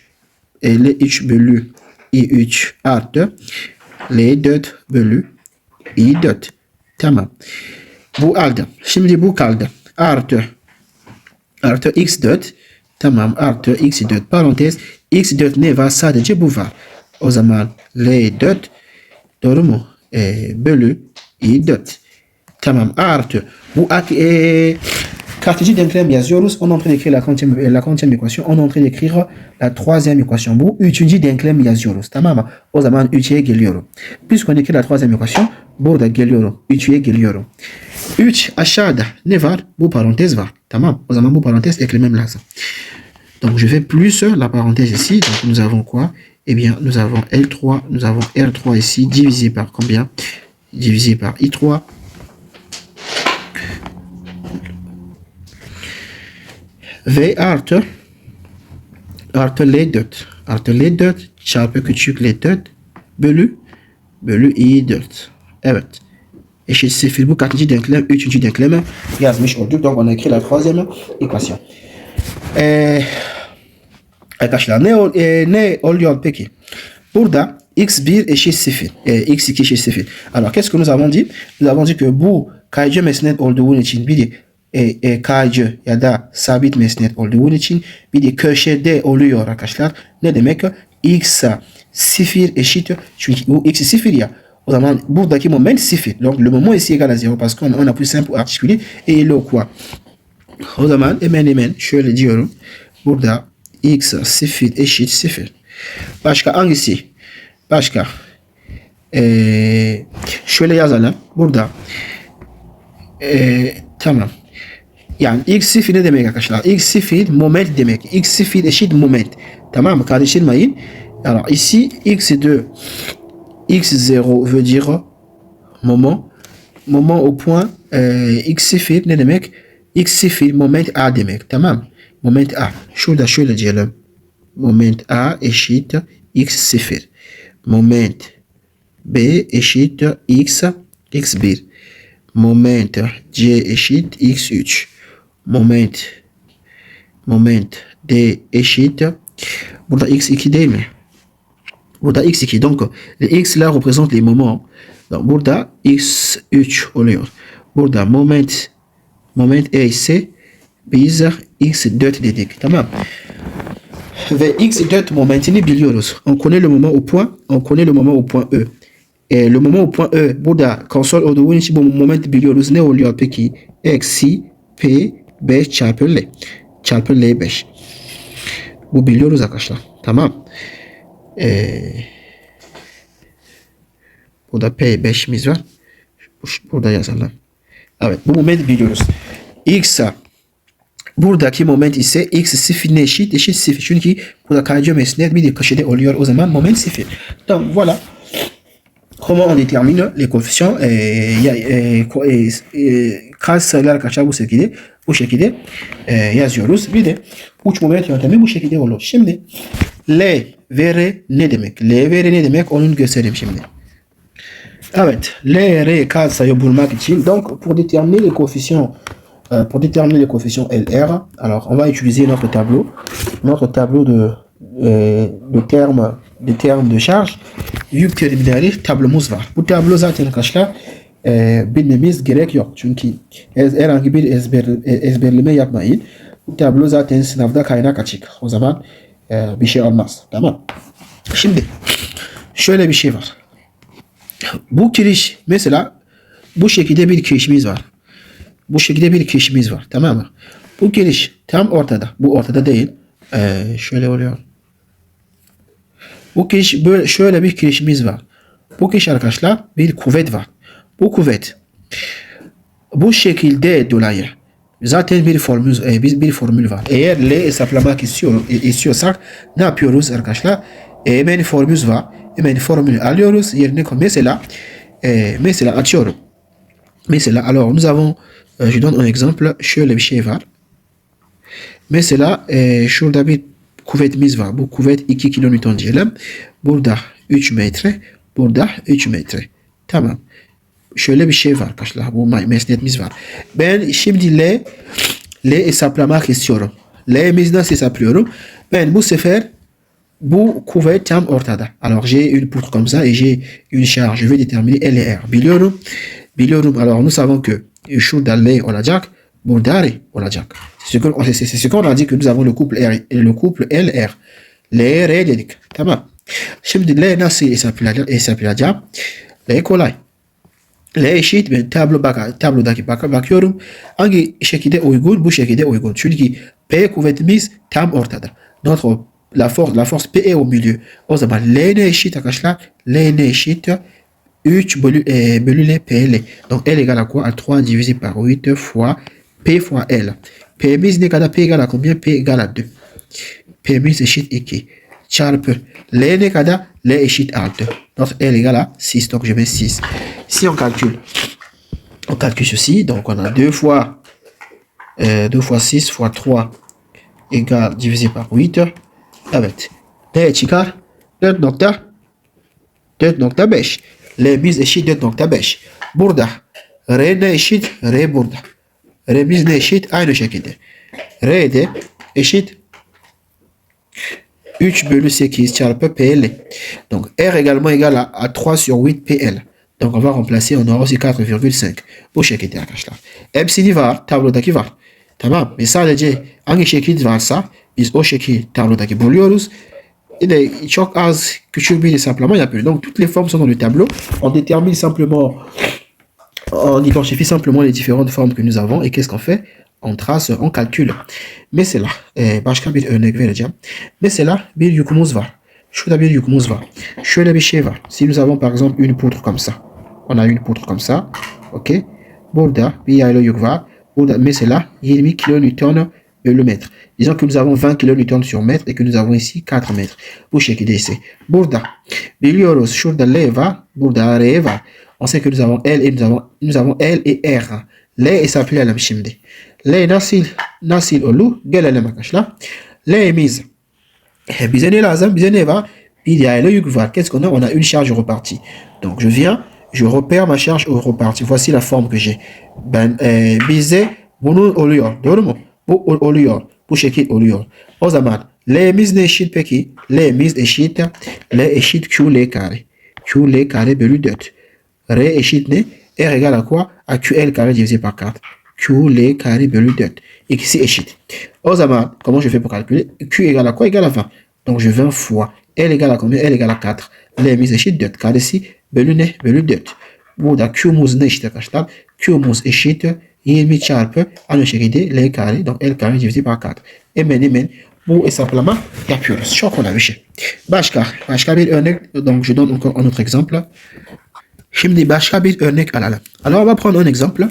bölü I3 artı L4 bölü I4. Tamam. Bu aldım. Şimdi bu kaldı. Artı X4. Tamam. Artı X4 parantez. X4 ne var? Sadece bu var. O zaman L4 doğru mu? Bölü I4. Tamam. Artı. Bu kaçıncı denklem yazıyoruz? On est en train d'écrire la quantième équation. On est en train d'écrire la troisième équation. Bu üçüncü denklem yazıyoruz. Tamam mı? O zaman 3'e geliyorum. Puisqu'on écrit la troisième équation, burada geliyorum. 3'e geliyorum. 3 aşağıda ne var? Bu parantez var. Tamam. O zaman bu parantez eklemem lazım. Donc je fais plus la parenthèse ici. Donc nous avons quoi? Eh bien, nous avons L3, nous avons R3 ici, divisé par combien? Divisé par I3. V artı L4. Artı L4 çarpı küçük L4 bölü I4. Evet. Eşit 0. Bu kaçıncı denklem? Üçüncü denkleme yazmış olduk. Donc on a écrit la troisième équation. Arkadaşlar ne oluyor peki? Burada x1 eşit 0. X2 eşit 0. Alors qu'est-ce que nous avons dit? Nous avons dit que bu kaycı mesnet olduğu için bir de kaycı ya da sabit mesnet olduğu için bir de köşede oluyor arkadaşlar. Ne demek? X sıfır eşit. Çünkü bu x sıfır ya. O zaman buradaki moment sıfır. Donc le moment ici égal à 0 parce qu'on a plus simple articulé et le quoi. O zaman hemen şöyle diyorum. Burada x sıfır eşit sıfır. Başka hangisi? Başka. Şöyle yazalım. Burada. Tamam. Yani x sıfır ne demek arkadaşlar? X sıfır moment demek. X sıfır eşit moment. Tamam mı? Karıştırmayın. Alors ici x2 x0 veut dire moment. Moment au point x sıfır ne demek? X sıfır moment a demek. Tamam. Moment a. Şurada şöyle diyelim. Moment a eşit x sıfır. Moment b eşit x1. Moment c eşit x3. Moment d eşit. Burada x2 değil mi? Burada x2. Donc le x là représente les moments. Donc burada x3 oluyor. Burada moment e ise biz x4 dedik. Tamam. Ve x4 momentini biliyoruz. On connaît le moment au point. On connaît le moment au point E. Le moment au point E. Burada konsol olduğu için bu moment biliyoruz. Ne oluyor peki? Eksi P5 çarpı L. Çarpı L5. Bu biliyoruz arkadaşlar. Tamam. Burada P5'imiz var. Burada yazalım. Evet. Bu moment biliyoruz. X buradaki moment ise x sıfırına eşit sıfır. Çünkü burada kaycı mesnet bir de köşede oluyor. O zaman moment sıfır. Donc voilà. Comment on détermine les coefficients kaç sayılar arkadaşlar bu şekilde yazıyoruz. Bir de uç moment yöntemi bu şekilde olur. Şimdi L ve R ne demek? L ve R ne demek? Onu göstereyim şimdi. Evet. L, R kaç sayı bulmak için. Donc pour déterminer les coefficients LR, alors on va utiliser notre tableau de termes de charge. Yük terimleri tablomuz var. Bu tablo zaten arkadaşlar bilmemiz gerek yok. Çünkü herhangi bir ezberleme yapmayın. Bu tablo zaten sınavda kaynak açık. O zaman bir şey olmaz. Tamam. Şimdi şöyle bir şey var. Bu kiriş mesela bu şekilde bir kirişimiz var. Bu şekilde bir kirişimiz var. Tamam mı? Bu kiriş tam ortada. Bu ortada değil. Şöyle oluyor. Bu kiriş böyle şöyle bir kirişimiz var. Bu kiriş arkadaşlar bir kuvvet var. Bu kuvvet bu şekilde dolayı zaten bir formül var. Eğer L hesaplamak istiyorsak ne yapıyoruz arkadaşlar? Hemen formül var. Hemen formülü alıyoruz. Yerine mesela açıyorum. Mesela alors nous avons je donne un exemple. Şöyle bir şey var. Mesela şurada bir kuvvetimiz var. Bu kuvvet 2 kilonewton diyelim. Burada 3 metre. Burada 3 metre. Tamam. Şöyle bir şey var arkadaşlar. Bu mesnetimiz var. Ben şimdi L hesaplamak istiyorum. L'miz nasıl hesaplıyorum? Ben bu sefer bu kuvvet tam ortada. Alors j'ai une poutre comme ça et j'ai une charge. Je vais déterminer L et R. Biliyorum. Alors nous savons que şurada L olacak. Burada R olacak. C'est ce qu'on a dit que nous avons le couple R et le couple LR. L, R dedik. Tamam. Şimdi L nasıl hesaplayacağım? L kolay. L eşit ben tablodaki bakıyorum. Hangi şekilde uygun? Bu şekilde uygun. Çünkü P kuvvetimiz tam ortada. La force P est au milieu. O zaman L ne eşit arkadaşlar? L ne eşit? 3 bölü L PL. Donc L égale à quoi? À 3 divisé par 8 fois P fois L. P'miz ne kadar? P égale à combien? P égale à 2. P'miz eşit 2. Çarpı L ne kadar? L eşit 6. Donc L égale à 6. Donc je mets 6. Si on calcule ceci. Donc on a 2 fois 6 fois 3 égale divisé par 8. Evet. Ne çıkar? 4.5. L'miz eşit 4.5. Burada R ne eşit? R burada. R'miz ne eşit? Aynı şekilde. R de eşit 3 bölü 8 çarpı PL. Donc R également égal à 3 sur 8 PL. Donc, on va remplacer, on aura aussi 4,5. Bu şekilde arkadaşlar. Hepsini var, tablodaki var. Tamam. Ve sadece hangi şekil varsa biz o şekil tablodaki buluyoruz. Et çok az küçük bir hesaplama yapıyoruz. Donc, toutes les formes sont dans le tableau. On détermine simplement, on identifie simplement les différentes formes que nous avons. Et qu'est-ce qu'on fait? On trace, on calcule. Mesela, başka bir örnek vereceğim. Mesela bir yükümüz var. Şurada bir yükümüz var. Şöyle bir şey var. Si nous avons par exemple une poutre comme ça. On a une poutre comme ça. Ok. Burada bir yaylı yük var. Burada mesela 20 kilonewton le mètre. Disons que nous avons 20 kilonewton sur mètre et que nous avons ici 4 mètres. Bu şekilde ise. Burada biliyoruz şurada L var. Burada R var. On sait que nous avons L et nous avons L et R. L hesaplayalım şimdi. L nasıl olur? Gelelim arkadaşlar. L'imiz. Bize ne lazım? Bize ne var? Bir yaylı yük var. Qu'est-ce qu'on a? On a une charge repartie. Donc je viens, je repère ma charge repartie. Voici la forme que j'ai. Ben bize bunun oluyor. Doğru mu? Bu oluyor. Bu şekil oluyor. O zaman L'imiz ne eşit peki? L'imiz eşit. L eşit Q L kare. Q L kare bölü 4. R eşit ne? R égale à quoi? À QL carré divisé par 4. Q L carré bölü 4. İkisi eşit. O zaman, comment je fais pour calculer? Q égale à quoi? Égale à 20. Donc je 20 fois. L égale à combien? L égale à 4. L'imiz eşit 4. Karesi bölü ne? Bölü 4. Burada Q'muz ne eşit arkadaşlar? Q'muz eşit 20 çarpı aynı şekilde L kare. Donc L kare divisé par 4. Hemen bu hesaplama yapıyoruz. Çok kolay bir şey. Başka bir örnek. Donc je donne encore un autre exemple. Şimdi başka bir örnek alalım. Alors on va prendre un exemple.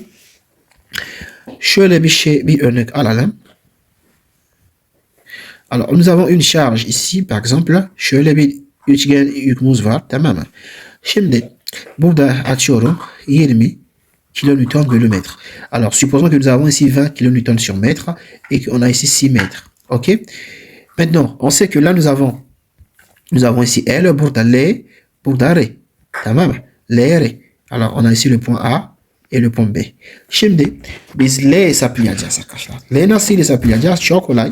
Şöyle bir örnek alalım. Alors nous avons une charge ici par exemple. Şöyle bir üçgen yükümüz var, tamam mı? Şimdi burada açıyorum 20 kilonewton bölü mètre. Alors supposons que nous avons ici 20 kilonewton sur mètre et qu'on a ici 6 mètres. OK? Maintenant, on sait que là nous avons ici L, burada L, burada R. Tamam mı? L, R. Alors on a ici le point A et le point B. Şimdi biz L hesaplayacağız arkadaşlar. L nasıl hesaplayacağız? Çok kolay.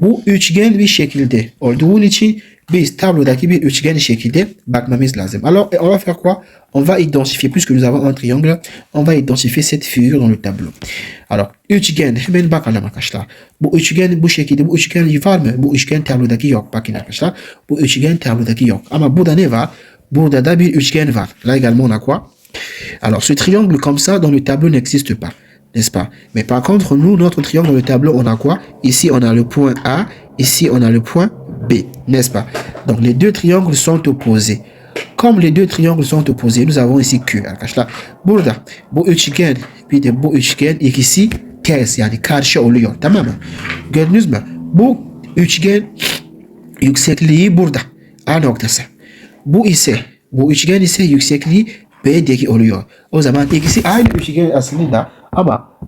Bu üçgen bir şekilde olduğu için biz tablodaki bir üçgen şekilde bakmamız lazım. Alors on va faire quoi? On va identifier, puisque nous avons un triangle, on va identifier cette figure dans le tableau. Alors üçgen, hemen bakalım arkadaşlar. Bu üçgen bu şekilde, bu üçgen var mı? Bu üçgen tablodaki yok. Bakın arkadaşlar. Bu üçgen tablodaki yok. Ama burada ne var? Burada da bir üçgen var. Là également on a quoi? Alors, ce triangle comme ça dans le tableau n'existe pas, n'est-ce pas? Mais par contre, nous, notre triangle dans le tableau, on a quoi? Ici, on a le point A, ici, on a le point B, n'est-ce pas? Donc, les deux triangles sont opposés. Comme les deux triangles sont opposés, nous avons ici Q. Arkadaşlar, burada bu üçgen, bir de bu üçgen ikisi ters, yani karşı oluyor, tamam mı? Gördünüz mü? Bu üçgen yüksekliği burada, A noktası. Bu üçgen ise yüksekliği B'deki oluyor. O zaman ikisi aynı üçgen aslında ama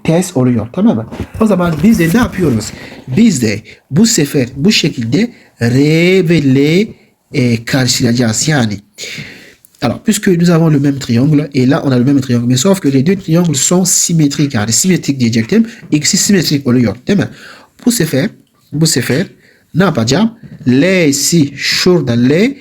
ters oluyor. Tamam mı? O zaman biz de ne yapıyoruz? Biz de bu sefer bu şekilde R ve L karşılayacağız. Yani alors, puisque nous avons le même triangle, et là on a le même triangle, mais sauf que les deux triangles sont symétriques. Yani simetrik diyecektim. İkisi simetrik oluyor. Değil mi? Bu sefer ne yapacağım? L si şurada L,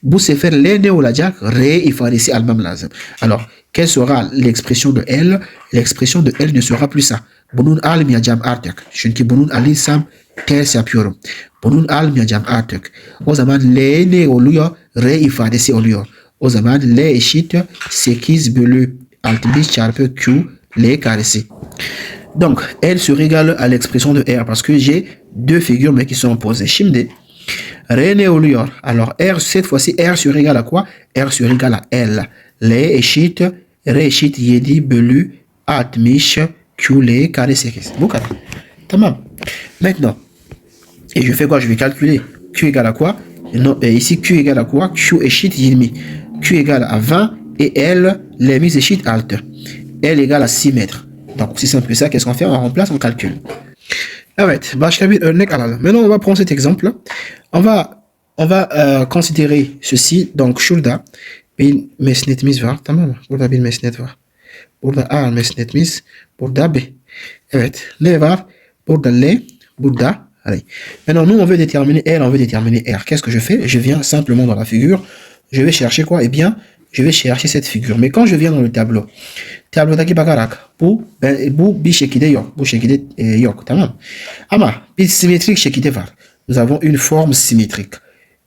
bu sefer L ne olacak? R ifadesi almam lazım. Alors, quelle sera l'expression de L? L'expression de L ne sera plus ça. Bunun almayacağım artık. Çünkü bunun alırsam ters yapıyorum. Bunun almayacağım artık. O zaman L ne oluyor? R ifadesi oluyor. O zaman L eşit 8 bölü 60 çarpı Q L karesi. Donc, L se régale à l'expression de R parce que j'ai deux figures mais qui sont opposées. Şimdi R ne oluyor? Alors R, cette fois-ci, R se régale à quoi? R se régale à L. L eşit, R eşit 7 bölü 60 Q L carré 8. Bu kadar. Tamam. Maintenant, et je fais quoi? Je vais calculer Q égale à quoi? Non, et ici, Q égale à quoi? Q eşit 20. Q égale à 20 et L, l'émise eşit 6. L égale à 6 mètres. Donc, aussi simple que ça, qu'est-ce qu'on fait? On remplace, on calcule. Evet, başka bir örnek alalım. Maintenant, on va prendre cet exemple. On va considérer ceci. Donc, şurada bir mesnetimiz var. Tamam mı? Burada bir mesnet var. Burada A mesnetimiz. Burada B. Evet. Ne var? Burada L. Burada R. Maintenant, nous, on veut déterminer L, on veut déterminer R. Qu'est-ce que je fais? Je viens simplement dans la figure. Je vais chercher quoi? Eh bien, je vais chercher cette figure. Mais quand je viens dans le tableau d'Aki Bakarak, pour Bishekide Yok, Bishekide Yok, tamam. Ama, bir symétrique Shekide var. Nous avons une forme symétrique.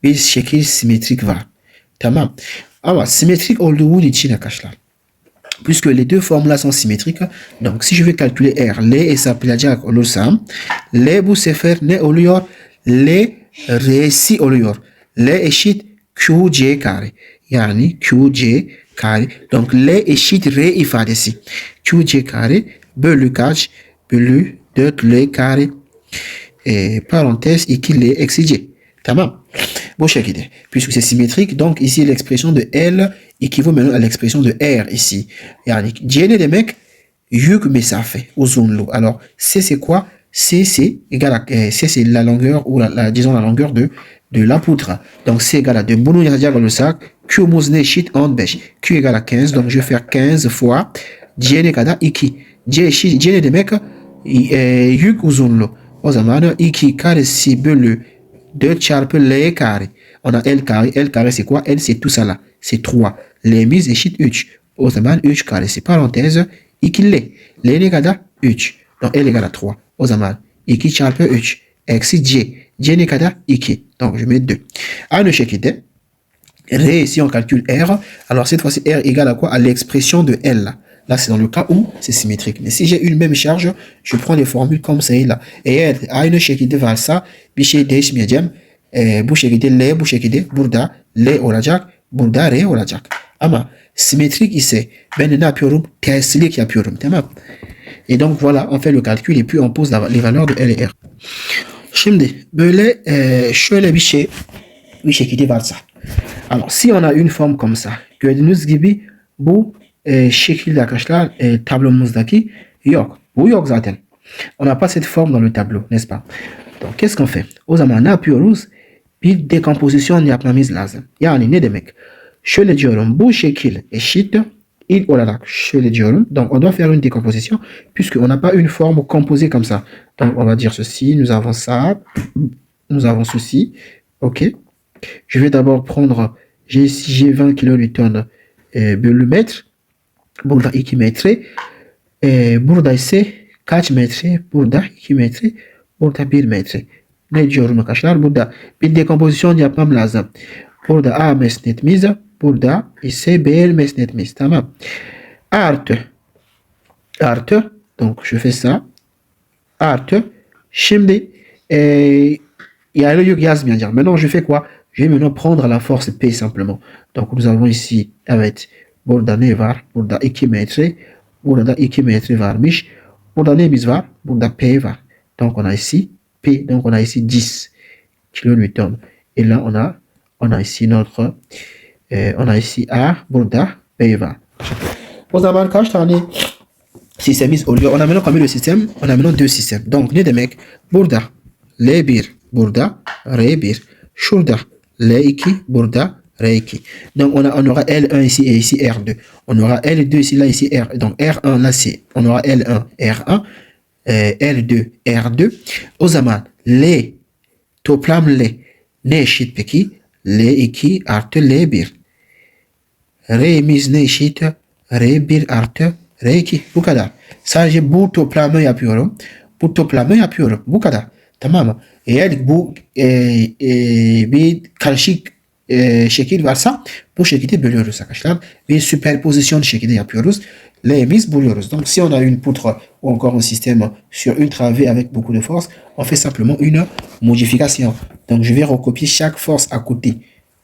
Bir şekil symétrique var. Tamam. Ama symétrique olduğu için arkadaşlar. Puisque les deux formes-là sont symétriques, donc si je veux calculer R, L hesaplayacak olursam, L bu sefer ne oluyor? L R'si oluyor. L eşit QC kare. Yani QC kare. Donc L eşit R ifadesi. QC kare bölü kaç? Bölü 4L kare. Parenthèse 2L eksi C. Tamam. Bu şekilde. Puisque c'est symétrique, donc ici l'expression de L équivaut maintenant à l'expression de R ici. Yani C ne demek? Yük mesafe, uzunluğu. Alors, C c'est quoi? C c'est égal à C c'est la longueur ou disons la longueur de la poutre. Donc C égale à 2. Bunu yazacak olursak Q'muz ne eşit? 15. Q égale à 15. Donc je vais faire 15 fois C ne kadar? 2. C eşit C ne demek? Yük uzunluğu. O zaman 2 karesi bölü 4 çarpı L carré. On a L carré. L carré c'est quoi? L c'est tout ça là. C'est 3. L'emiz eşit 3. O zaman 3 karesi parantez 2L. L ne kadar? 3. Donc L égale à 3. O zaman 2 çarpı 3 eksi C. C ne kadar? 2. Donc je mets 2. Aynı şekilde R, si on calcule R, alors cette fois-ci R égale à quoi? À l'expression de L là. Là, c'est dans le cas où c'est symétrique. Mais si j'ai une même charge, je prends les formules comme ça et là. Et aynı şekilde varsa bir şey değişmeyeceğim. Bu şekilde L, bu şekilde burada L olacak, burada R olacak. Ama symétrique ise ben ne yapıyorum? Terslik yapıyorum, tamam? Et donc voilà, on fait le calcul et puis on pose les valeurs de L et R. Şimdi böyle şöyle bir şekilde varsa. Alors si on a une forme comme ça, gördüğünüz gibi bu şekilde arkadaşlar tablomuzdaki yok. Bu yok zaten. On n'a pas cette forme dans le tableau, n'est-ce pas? Donc qu'est-ce qu'on fait? O zaman ne yapıyoruz? Bir dekompozisyon yapmamız lazım. Yani ne demek? Şöyle diyorum, bu şekil eşit ilk olarak şöyle diyorum. Donc on doit faire une décomposition puisque on n'a pas une forme composée comme ça. Donc on va dire ceci, nous avons ça, nous avons ceci. OK. Je vais d'abord prendre, j'ai 20 kilonewton bölü metre. Burada 2 metre. Burada ise kaç metre? Burada 2 metre. Burada 1 metre. Ne diyorum arkadaşlar? Burada bir dekompozisyon yapmam lazım. Burada A mesnetimiz. Burada ise B mesnetimiz. Tamam. Artı. Donc je fais ça. Artı. Şimdi yerli yük yazmayacağım. Maintenant je fais quoi? Je vais maintenant prendre la force P simplement. Donc nous avons ici, evet, burada ne var? Burada 2 metre. Burada 2 metre varmış. Burada neyimiz var? Burada P var. Donc on a ici P. Donc on a ici 10 kilonewton. Et là on a ici notre on a ici A. Burada P var. O zaman kaç tane sistemimiz oluyor? On a maintenant combien de systèmes? On a maintenant 2 systèmes. Donc ne demek? Burada L1, burada R1. Şurada L2, burada R2. Donc on aura L1 ici et ici R2. On aura L2 ici, là, ici R. Donc R1 là c'est, on aura L1, R1, L2, R2. O zaman L toplam L ne eşit peki? L2 artı L1. R'miz ne eşit? R1 artı R2. Bu kadar. Sadece bu toplamı yapıyorum. Bu kadar. Tamam mı? Eğer bu bir karışık şekil varsa bu şekilde bölüyoruz arkadaşlar. Bir süperpozisyon şekilde yapıyoruz. L'emiz buluyoruz. Donc si on a une poutre ou encore un système sur une travée avec beaucoup de force, on fait simplement une modification. Donc je vais recopier chaque force à côté.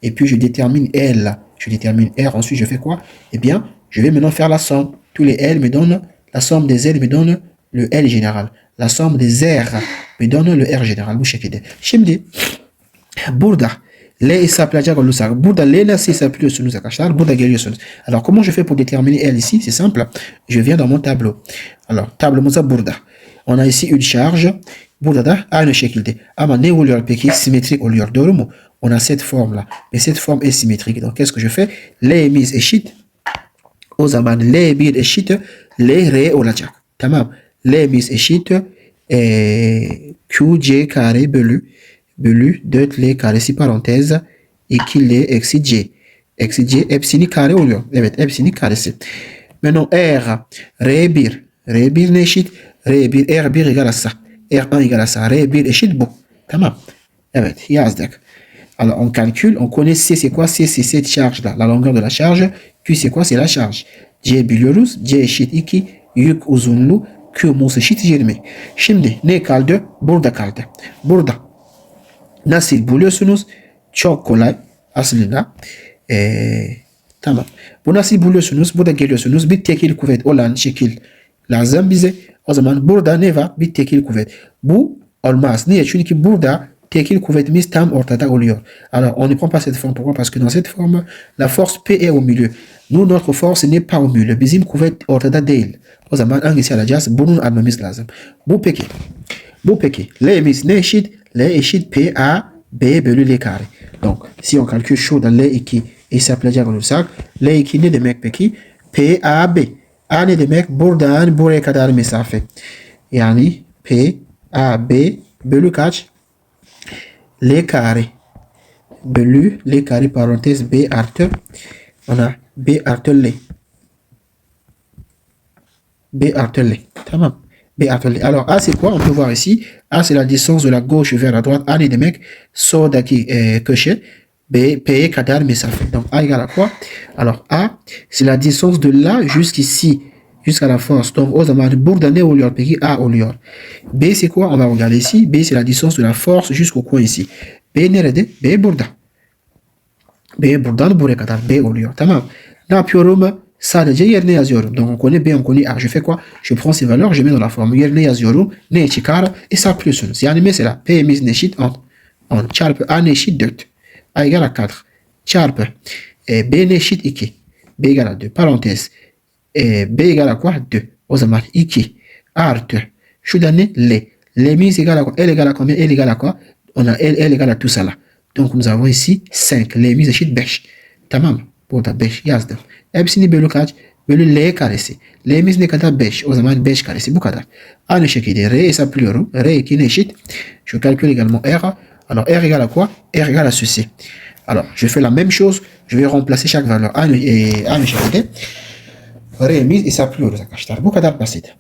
Et puis je détermine L. Je détermine R. Ensuite je fais quoi? Eh bien, je vais maintenant faire la somme. Tous les L me donnent, la somme des L me donne le L général. La somme des R me donne le R général. Bu şekilde. Şimdi burada L hesaplayacak olursak, burada L nasıl hesaplıyorsunuz arkadaşlar? Burada geliyorsunuz. Alors comment je fais pour déterminer L ici? C'est simple. Je viens dans mon tableau. Alors tablomuza burada. On a ici une charge. Burada da aynı şekilde. Ama ne oluyor peki? Symétrique oluyor. Doğru mu? On a cette forme là. Mais cette forme est symétrique. Donc qu'est-ce que je fais? L'emiz eşit. O zaman L1 eşit LR olacak. Tamam. L'emiz eşit QC kare bölü 4L karesi parantez 2L eksi C. Eksi C hepsini kare oluyor. Evet, hepsini karesi. Maintenant R. R1. R1 ne eşit? R1 R1 égale à ça. R1 égale à ça. R1 eşit bu. Tamam. Evet, yazdık. Alors, on calcule, on connaît C, c'est quoi? C, c'est cette charge-là, la longueur de la charge. Q, c'est quoi? C'est la charge. C biliyoruz. C eşit 2. Yük uzunluğu. Q'muz eşit 20. Şimdi ne kaldı? Burada kaldı. Burada. Nasıl buluyorsunuz? Çok kolay. Aslında. Tamam. Bu nasıl buluyorsunuz? Burada geliyorsunuz. Bir tekil kuvvet olan şekil lazım bize. O zaman burada ne var? Bir tekil kuvvet. Bu olmaz. Niye? Çünkü burada tekil kuvvetimiz tam ortada oluyor. Alors, on ne prend pas cette forme. Pourquoi? Parce que dans cette forme, la force P est au milieu. Nous, notre force n'est pas au milieu. Bizim kuvvet ortada değil. O zaman hangisi alacağız? Bunun almamız lazım. Bu peki. Bu peki. L'imiz ne eşit? L eşit P A B bölü L kare. Donc, si on calcule şurada L2 hesaplayacak olursak, L2 ne demek peki? P A B. A ne demek? Buradan buraya kadar mesafe. Yani P A B bölü kaç? L kare bölü L kare parenthèse B artı, on a B artı L. B artı L. Tamam. B artı L. Alors A c'est quoi? On peut voir ici. A c'est la distance de la gauche vers la droite. A ne demek? Soldaki köşe. B, P'ye kadar mesafe. Donc A égale à quoi? Alors A c'est la distance de là jusqu'ici. Jusqu'à la force. Donc o zaman burada ne oluyor peki? A oluyor. B c'est quoi? On va regarder ici. B c'est la distance de la force jusqu'au coin ici. B nerede? B burada. B buradan buraya kadar B oluyor. Tamam. Ne yapıyorum? Sadece yerine yazıyorum. Donc on connaît B, on connaît A. Je fais quoi? Je prends ces valeurs, je mets dans la forme. Yerine yazıyorum. Ne çıkar? Hesaplıyorsunuz. Yani mesela P'miz ne eşit? 10 çarpı A ne eşit? 4. A égale à 4. Çarpı B ne eşit? 2. B égale à 2. Parenthèse. B égale à quoi? 2. O zaman 2 artı. Şurada ne? L. L'miz égale à quoi? L égale à combien? L égale à quoi? On a L égale à tout ça là. Donc nous avons ici 5. L'miz eşit 5. Tamam. Burada 5 yazdım. Hepsini bölü kaç? Bölü L karesi. L'miz ne kadar? 5. O zaman 5 karesi bu kadar. Aynı şekilde R hesaplıyorum. R2 ne eşit? Je calcule également R. Alors R égale à quoi? R égale à ceci. Alors je fais la même chose. Je vais remplacer chaque valeur. Aynı şekilde R'miz hesaplıyoruz arkadaşlar. Bu kadar basit.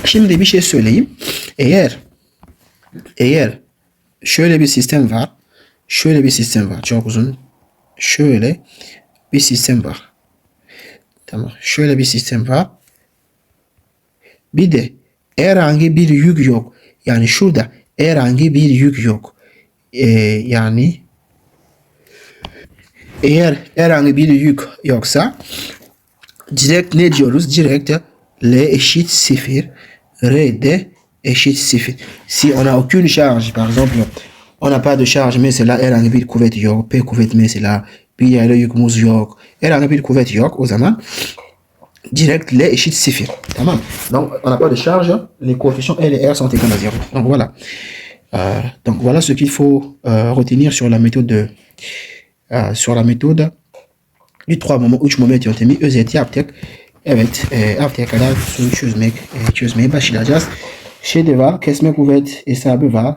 Şimdi bir şey söyleyeyim. Eğer şöyle bir sistem var. Şöyle bir sistem var. Çok uzun. Şöyle bir sistem var. Tamam. Şöyle bir sistem var. Bir de herhangi bir yük yok. Yani şurada herhangi bir yük yok. Yani eğer herhangi bir yük yoksa direkt ne diyoruz? Direkt L eşit 0. R de eşit 0. Si on a aucune charge, par exemple, on n'a pas de charge mesela herhangi bir kuvvet yok. P kuvvet mesela bir yere yükümüz yok. Herhangi bir kuvvet yok. O zaman direct L eşit 0. Tamam. Donc on n'a pas de charge. Les coefficients L et R sont égaux à 0. Donc voilà. Donc voilà ce qu'il faut retenir sur la méthode bir 3 moment 3 moment yöntemi özet yaptık. Evet, haftaya kadar soru çözmeye başlayacağız. Şey de var, kesme kuvvet hesabı var.